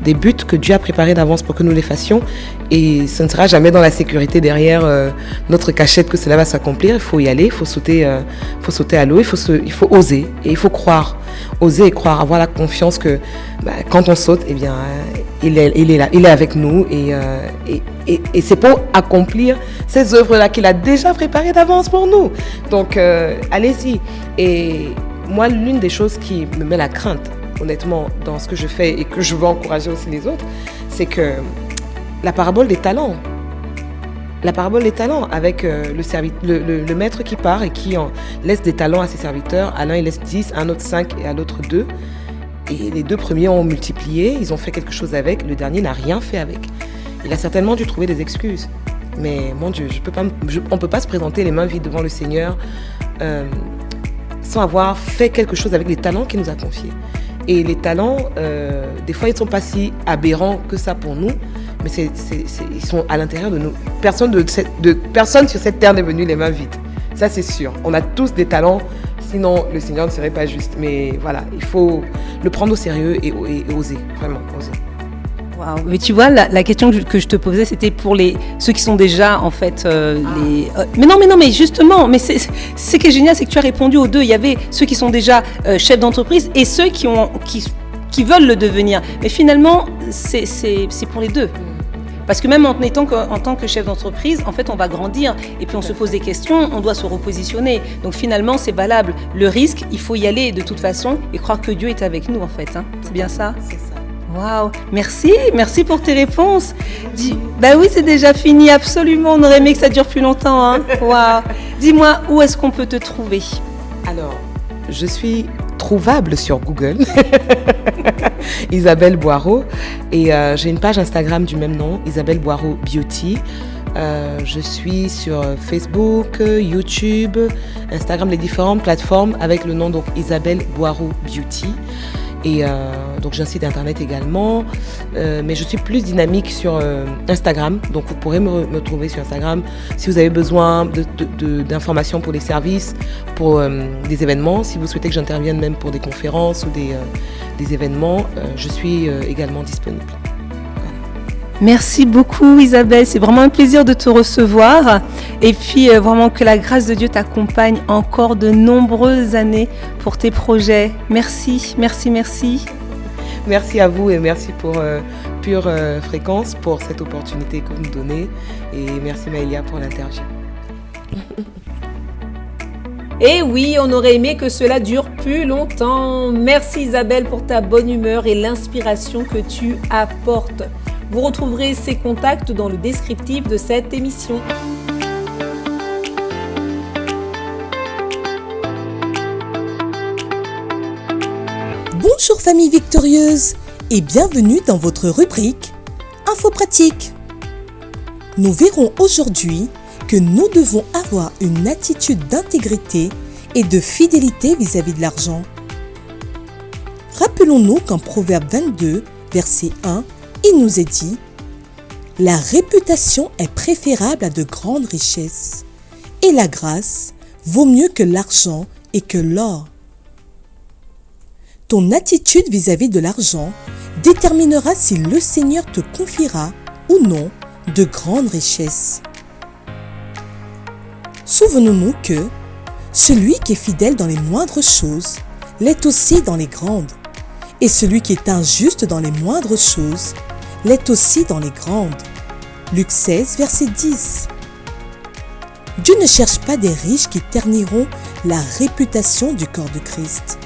des buts que Dieu a préparés d'avance pour que nous les fassions. Et ce ne sera jamais dans la sécurité derrière notre cachette que cela va s'accomplir. Il faut y aller, il faut sauter à l'eau, il faut oser et il faut croire. Oser et croire, avoir la confiance que quand on saute, eh bien, il est là, il est avec nous et c'est pour accomplir ces œuvres-là qu'il a déjà préparées d'avance pour nous. Donc, allez-y. Et moi, l'une des choses qui me met la crainte, honnêtement, dans ce que je fais et que je veux encourager aussi les autres, c'est que la parabole des talents. La parabole des talents avec le maître qui part et qui laisse des talents à ses serviteurs. À l'un, il laisse 10, à un autre 5 et à l'autre 2. Et les 2 premiers ont multiplié, ils ont fait quelque chose avec. Le dernier n'a rien fait avec. Il a certainement dû trouver des excuses. Mais mon Dieu, on ne peut pas se présenter les mains vides devant le Seigneur sans avoir fait quelque chose avec les talents qu'il nous a confiés. Et les talents, des fois, ils ne sont pas si aberrants que ça pour nous, mais ils sont à l'intérieur de nous. Personne sur cette terre n'est venu les mains vides. Ça, c'est sûr. On a tous des talents, sinon le Seigneur ne serait pas juste. Mais voilà, il faut le prendre au sérieux et oser, vraiment oser. Wow. Mais tu vois, la question que je te posais, c'était pour ceux qui sont déjà, en fait, mais justement, mais ce qui est génial, c'est que tu as répondu aux deux. Il y avait ceux qui sont déjà chefs d'entreprise et ceux qui veulent le devenir. Mais finalement, c'est pour les deux. Parce que même en tant que chef d'entreprise, en fait, on va grandir et puis on se pose des questions, on doit se repositionner. Donc finalement, c'est valable. Le risque, il faut y aller de toute façon et croire que Dieu est avec nous, en fait. Hein. C'est bien ça ? C'est ça. Waouh, merci pour tes réponses. Bah oui, c'est déjà fini, absolument. On aurait aimé que ça dure plus longtemps. Hein. Waouh. Dis-moi, où est-ce qu'on peut te trouver ? Alors, je suis trouvable sur Google, Isabelle Boireau, et j'ai une page Instagram du même nom, Isabelle Boireau Beauty. Je suis sur Facebook, YouTube, Instagram, les différentes plateformes avec le nom donc Isabelle Boireau Beauty. Et donc j'ai un site internet également, mais je suis plus dynamique sur Instagram, donc vous pourrez me trouver sur Instagram si vous avez besoin d'informations pour les services, pour des événements, si vous souhaitez que j'intervienne même pour des conférences ou des événements, je suis également disponible. Merci beaucoup Isabelle, c'est vraiment un plaisir de te recevoir et puis vraiment que la grâce de Dieu t'accompagne encore de nombreuses années pour tes projets. Merci. Merci à vous et merci pour Pure Fréquence pour cette opportunité que vous nous donnez et merci Maëlia pour l'interview. Et oui, on aurait aimé que cela dure plus longtemps. Merci Isabelle pour ta bonne humeur et l'inspiration que tu apportes. Vous retrouverez ses contacts dans le descriptif de cette émission. Bonjour famille victorieuse et bienvenue dans votre rubrique Info pratique. Nous verrons aujourd'hui que nous devons avoir une attitude d'intégrité et de fidélité vis-à-vis de l'argent. Rappelons-nous qu'en Proverbe 22, verset 1, il nous est dit « La réputation est préférable à de grandes richesses, et la grâce vaut mieux que l'argent et que l'or. » Ton attitude vis-à-vis de l'argent déterminera si le Seigneur te confiera ou non de grandes richesses. Souvenons-nous que celui qui est fidèle dans les moindres choses l'est aussi dans les grandes, et celui qui est injuste dans les moindres choses l'est aussi dans les grandes. Luc 16, verset 10. Dieu ne cherche pas des riches qui terniront la réputation du corps de Christ.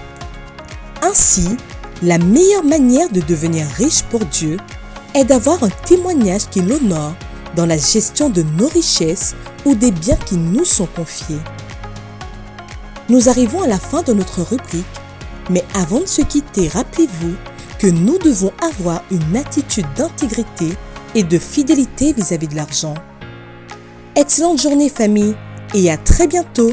Ainsi, la meilleure manière de devenir riche pour Dieu est d'avoir un témoignage qui l'honore dans la gestion de nos richesses ou des biens qui nous sont confiés. Nous arrivons à la fin de notre rubrique, mais avant de se quitter, rappelez-vous que nous devons avoir une attitude d'intégrité et de fidélité vis-à-vis de l'argent. Excellente journée famille et à très bientôt.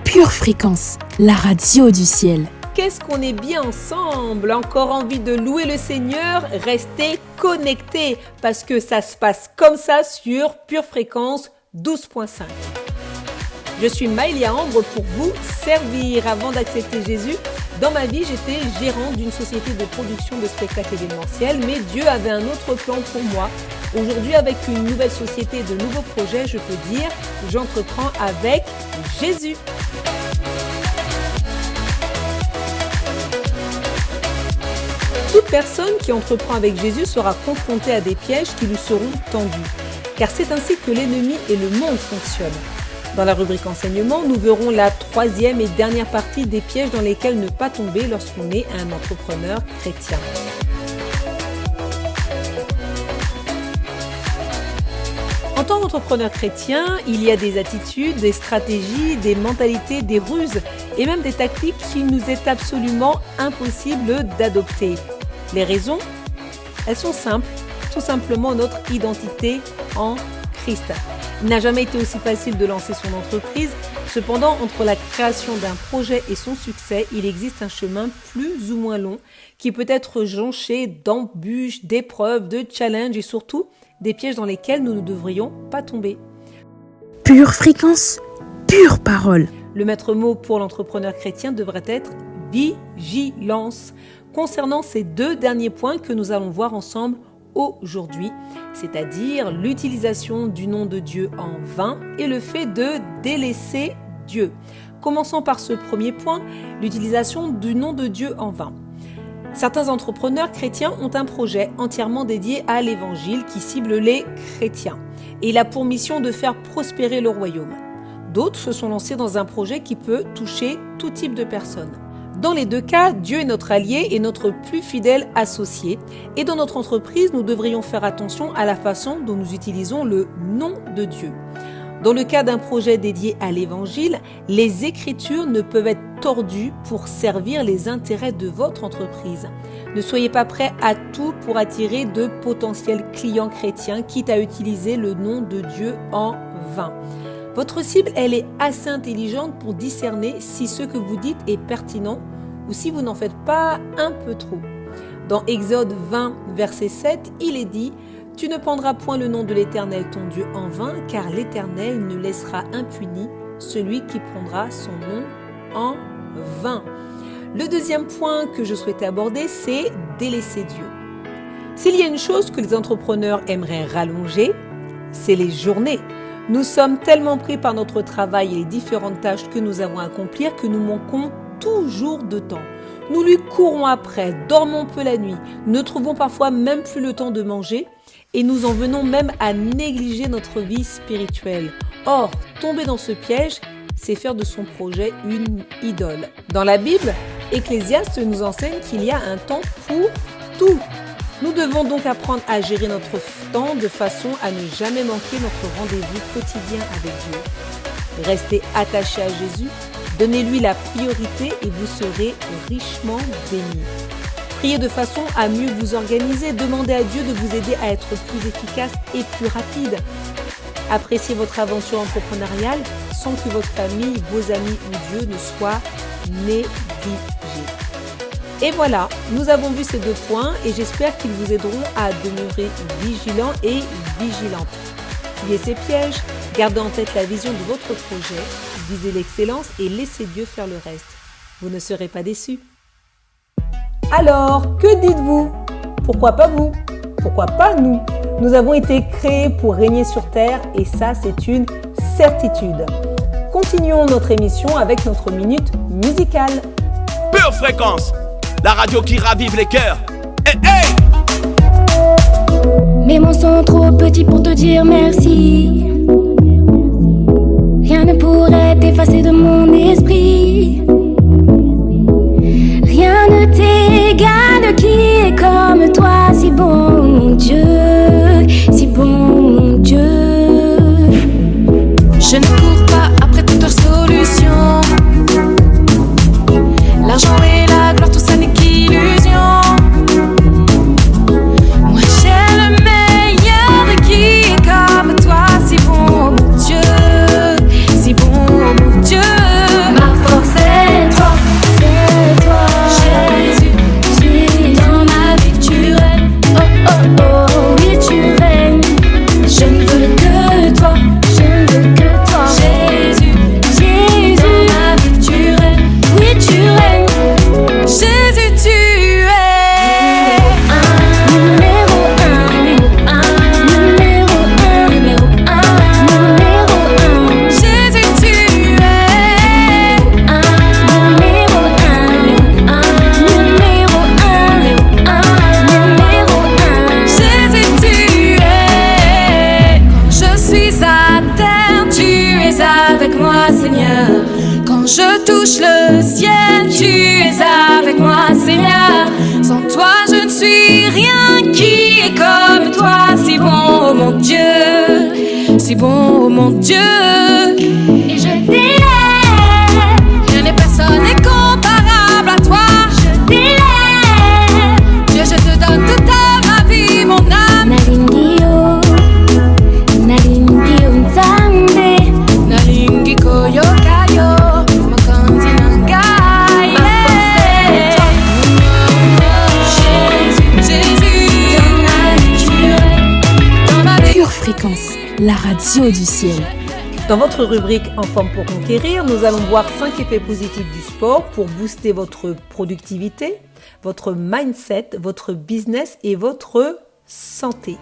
Pure Fréquence, la radio du ciel. qu'est-ce qu'on est bien ensemble. Encore envie de louer le Seigneur? Restez connectés parce que ça se passe comme ça sur Pure Fréquence 12.5. Je suis Maëlia Ambre pour vous servir. Avant d'accepter Jésus, dans ma vie, j'étais gérante d'une société de production de spectacles événementiels, mais Dieu avait un autre plan pour moi. Aujourd'hui, avec une nouvelle société et de nouveaux projets, je peux dire que j'entreprends avec Jésus. Toute personne qui entreprend avec Jésus sera confrontée à des pièges qui lui seront tendus, car c'est ainsi que l'ennemi et le monde fonctionnent. Dans la rubrique enseignement, nous verrons la troisième et dernière partie des pièges dans lesquels ne pas tomber lorsqu'on est un entrepreneur chrétien. En tant qu'entrepreneur chrétien, il y a des attitudes, des stratégies, des mentalités, des ruses et même des tactiques qu'il nous est absolument impossible d'adopter. Les raisons, elles sont simples, tout simplement notre identité en Christ. Il n'a jamais été aussi facile de lancer son entreprise. Cependant, entre la création d'un projet et son succès, il existe un chemin plus ou moins long qui peut être jonché d'embûches, d'épreuves, de challenges et surtout des pièges dans lesquels nous ne devrions pas tomber. Pure fréquence, pure parole. Le maître mot pour l'entrepreneur chrétien devrait être vigilance. Concernant ces deux derniers points que nous allons voir ensemble aujourd'hui, c'est-à-dire l'utilisation du nom de Dieu en vain et le fait de délaisser Dieu. Commençons par ce premier point, l'utilisation du nom de Dieu en vain. Certains entrepreneurs chrétiens ont un projet entièrement dédié à l'évangile qui cible les chrétiens et il a pour mission de faire prospérer le royaume. D'autres se sont lancés dans un projet qui peut toucher tout type de personnes. Dans les deux cas, Dieu est notre allié et notre plus fidèle associé. Et dans notre entreprise, nous devrions faire attention à la façon dont nous utilisons le nom de Dieu. Dans le cas d'un projet dédié à l'évangile, les Écritures ne peuvent être tordues pour servir les intérêts de votre entreprise. Ne soyez pas prêts à tout pour attirer de potentiels clients chrétiens, quitte à utiliser le nom de Dieu en vain. Votre cible, elle est assez intelligente pour discerner si ce que vous dites est pertinent ou si vous n'en faites pas un peu trop. Dans Exode 20, verset 7, il est dit « Tu ne prendras point le nom de l'Éternel ton Dieu en vain, car l'Éternel ne laissera impuni celui qui prendra son nom en vain. » Le deuxième point que je souhaitais aborder, c'est délaisser Dieu. S'il y a une chose que les entrepreneurs aimeraient rallonger, c'est les journées. Nous sommes tellement pris par notre travail et les différentes tâches que nous avons à accomplir que nous manquons toujours de temps. Nous lui courons après, dormons peu la nuit, ne trouvons parfois même plus le temps de manger et nous en venons même à négliger notre vie spirituelle. Or, tomber dans ce piège, c'est faire de son projet une idole. Dans la Bible, Ecclésiaste nous enseigne qu'il y a un temps pour tout. Nous devons donc apprendre à gérer notre temps de façon à ne jamais manquer notre rendez-vous quotidien avec Dieu. Restez attachés à Jésus, donnez-lui la priorité et vous serez richement bénis. Priez de façon à mieux vous organiser, demandez à Dieu de vous aider à être plus efficace et plus rapide. Appréciez votre aventure entrepreneuriale sans que votre famille, vos amis ou Dieu ne soient négligés. Et voilà, nous avons vu ces deux points et j'espère qu'ils vous aideront à demeurer vigilants et vigilantes. Fuyez ces pièges, gardez en tête la vision de votre projet, visez l'excellence et laissez Dieu faire le reste. Vous ne serez pas déçus. Alors, que dites-vous? Pourquoi pas vous? Pourquoi pas nous? Nous avons été créés pour régner sur terre et ça, c'est une certitude. Continuons notre émission avec notre minute musicale. Pure Fréquence, la radio qui ravive les cœurs. Hey, hey! Mes mots sont trop petits pour te dire merci. Rien ne pourrait t'effacer de mon esprit. Rien ne t'égale qui est comme toi. Si bon mon Dieu, si bon mon Dieu. Je ne cours pas après toute leur solution. L'argent et la gloire, tout ça n'est qu'illusion. Moi j'ai le meilleur qui est comme toi. Si bon mon Dieu, si bon mon Dieu. avec moi, Seigneur. Quand je touche le ciel, tu es avec moi, Seigneur. Sans toi, je ne suis rien. Qui est comme toi, si bon, oh mon Dieu, si bon, oh mon Dieu. Et je t'élève. Je n'ai personne n'est comparable à toi. Je t'élève. Dieu, je te donne toute ma vie, mon âme. Nalingio, nalingio nzambe. Nalingi koyo kayo, makanzi nangai. Ma force est en toi. Jésus, Jésus, Dans ma vie. Pure Fréquence, la radio du ciel. Dans votre rubrique En forme pour conquérir, nous allons voir 5 effets positifs du sport pour booster votre productivité, votre mindset, votre business et votre santé.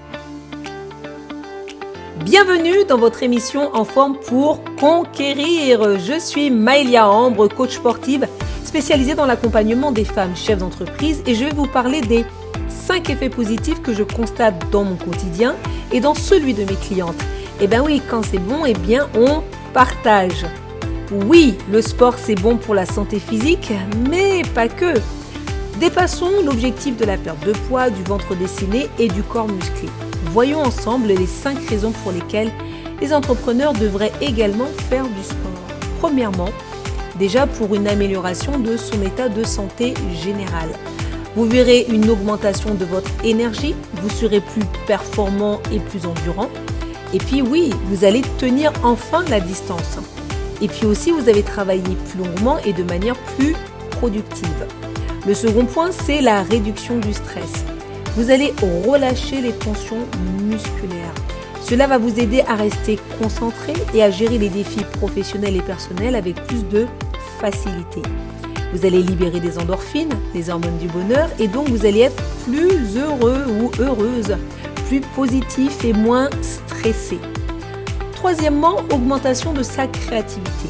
Bienvenue dans votre émission En forme pour conquérir. Je suis Maëlia Ambre, coach sportive spécialisée dans l'accompagnement des femmes chefs d'entreprise et je vais vous parler des 5 effets positifs que je constate dans mon quotidien et dans celui de mes clientes. Eh bien oui, quand c'est bon, eh bien on partage. Oui, le sport c'est bon pour la santé physique, mais pas que. Dépassons l'objectif de la perte de poids, du ventre dessiné et du corps musclé. Voyons ensemble les 5 raisons pour lesquelles les entrepreneurs devraient également faire du sport. Premièrement, déjà pour une amélioration de son état de santé général. Vous verrez une augmentation de votre énergie, vous serez plus performant et plus endurant. Et puis oui, vous allez tenir enfin la distance. Et puis aussi, vous allez travailler plus longuement et de manière plus productive. Le second point, c'est la réduction du stress. Vous allez relâcher les tensions musculaires. Cela va vous aider à rester concentré et à gérer les défis professionnels et personnels avec plus de facilité. Vous allez libérer des endorphines, des hormones du bonheur, et donc vous allez être plus heureux ou heureuse, plus positif et moins stressé. Troisièmement, augmentation de sa créativité.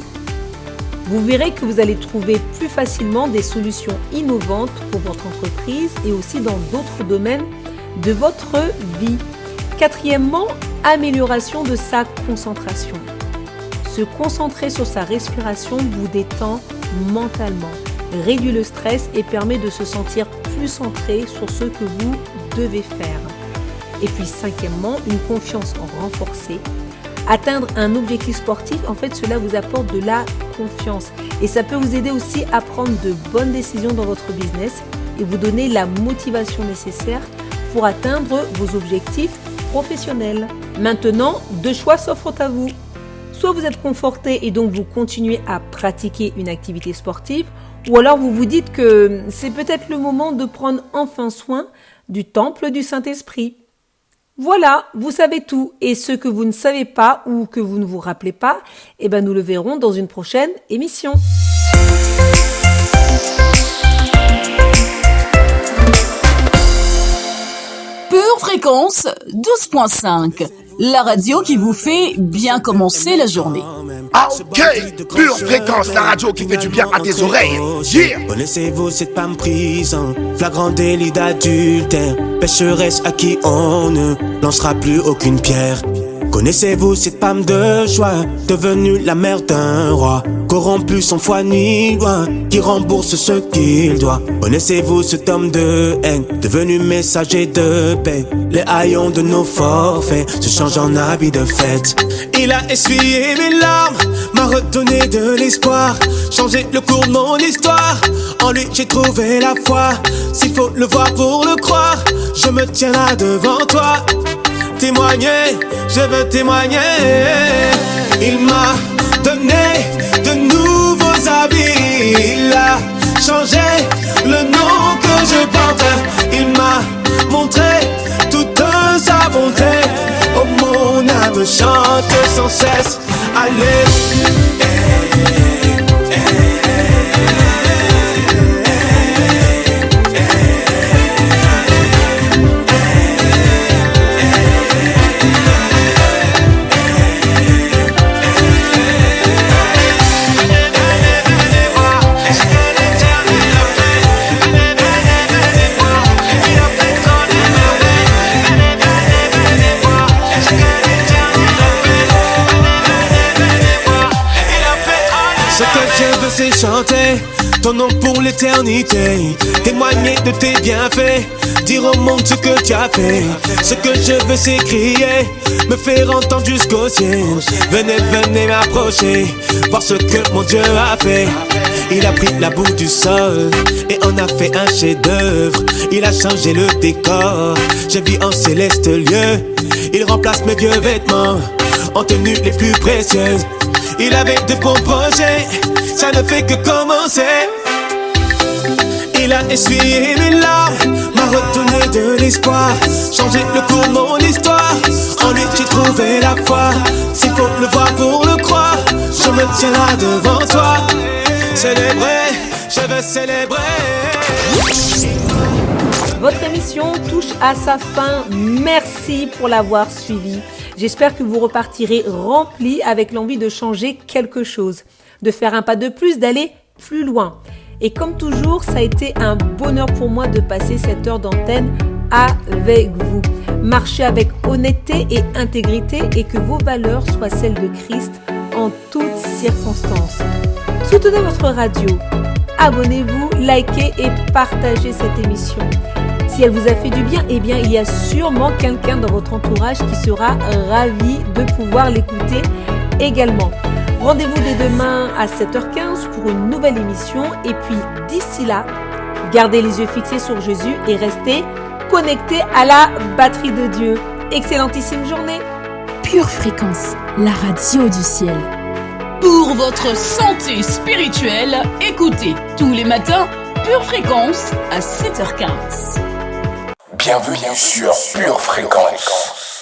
Vous verrez que vous allez trouver plus facilement des solutions innovantes pour votre entreprise et aussi dans d'autres domaines de votre vie. Quatrièmement, amélioration de sa concentration. Se concentrer sur sa respiration vous détend mentalement, réduit le stress et permet de se sentir plus centré sur ce que vous devez faire. Et puis cinquièmement, une confiance renforcée. Atteindre un objectif sportif, en fait, cela vous apporte de la confiance. Et ça peut vous aider aussi à prendre de bonnes décisions dans votre business et vous donner la motivation nécessaire pour atteindre vos objectifs professionnels. Maintenant, 2 choix s'offrent à vous. Soit vous êtes conforté et donc vous continuez à pratiquer une activité sportive, ou alors vous vous dites que c'est peut-être le moment de prendre enfin soin du temple du Saint-Esprit. Voilà, vous savez tout. Et ce que vous ne savez pas ou que vous ne vous rappelez pas, eh ben nous le verrons dans une prochaine émission. Pure Fréquence 12.5, la radio qui vous fait bien commencer la journée. Ah ok, Pure Fréquence, la radio qui fait du bien à tes oreilles. Yeah. Connaissez-vous cette femme prise en flagrant délit d'adultère, pécheresse à qui on ne lancera plus aucune pierre? Connaissez-vous cette femme de joie, devenue la mère d'un roi, corrompu sans foi ni loi, qui rembourse ce qu'il doit? Connaissez-vous cet homme de haine, devenu messager de paix? Les haillons de nos forfaits se changent en habits de fête. Il a essuyé mes larmes, m'a redonné de l'espoir, changé le cours de mon histoire. En lui j'ai trouvé la foi, s'il faut le voir pour le croire, je me tiens là devant toi. Témoigner, je veux témoigner. Il m'a donné de nouveaux habits, il a changé le nom que je porte. Il m'a montré toute sa bonté. Oh, mon âme chante sans cesse. Allez. ton nom pour l'éternité. Témoigner de tes bienfaits, dire au monde ce que tu as fait. Ce que je veux c'est crier, me faire entendre jusqu'au ciel. Venez, venez m'approcher, voir ce que mon Dieu a fait. Il a pris la boue du sol et on a fait un chef-d'œuvre. Il a changé le décor, je vis en céleste lieu. Il remplace mes vieux vêtements en tenues les plus précieuses. Il avait de bons projets, ça ne fait que commencer. Il a essuyé mes larmes, m'a redonné de l'espoir, changé le cours de mon histoire. En lui j'ai trouvé la foi, s'il faut le voir pour le croire, je me tiens là devant toi. Célébrer, je veux célébrer. Votre émission touche à sa fin. Merci pour l'avoir suivi. J'espère que vous repartirez remplis avec l'envie de changer quelque chose, de faire un pas de plus, d'aller plus loin. Et comme toujours, ça a été un bonheur pour moi de passer cette heure d'antenne avec vous. Marchez avec honnêteté et intégrité et que vos valeurs soient celles de Christ en toutes circonstances. Soutenez votre radio. Abonnez-vous, likez et partagez cette émission. Si elle vous a fait du bien, eh bien, il y a sûrement quelqu'un dans votre entourage qui sera ravi de pouvoir l'écouter également. Rendez-vous dès demain à 7h15 pour une nouvelle émission. Et puis, d'ici là, gardez les yeux fixés sur Jésus et restez connectés à la batterie de Dieu. Excellentissime journée. Pure Fréquence, la radio du ciel. Pour votre santé spirituelle, écoutez tous les matins Pure Fréquence à 7h15. Bienvenue sur Pure Fréquence.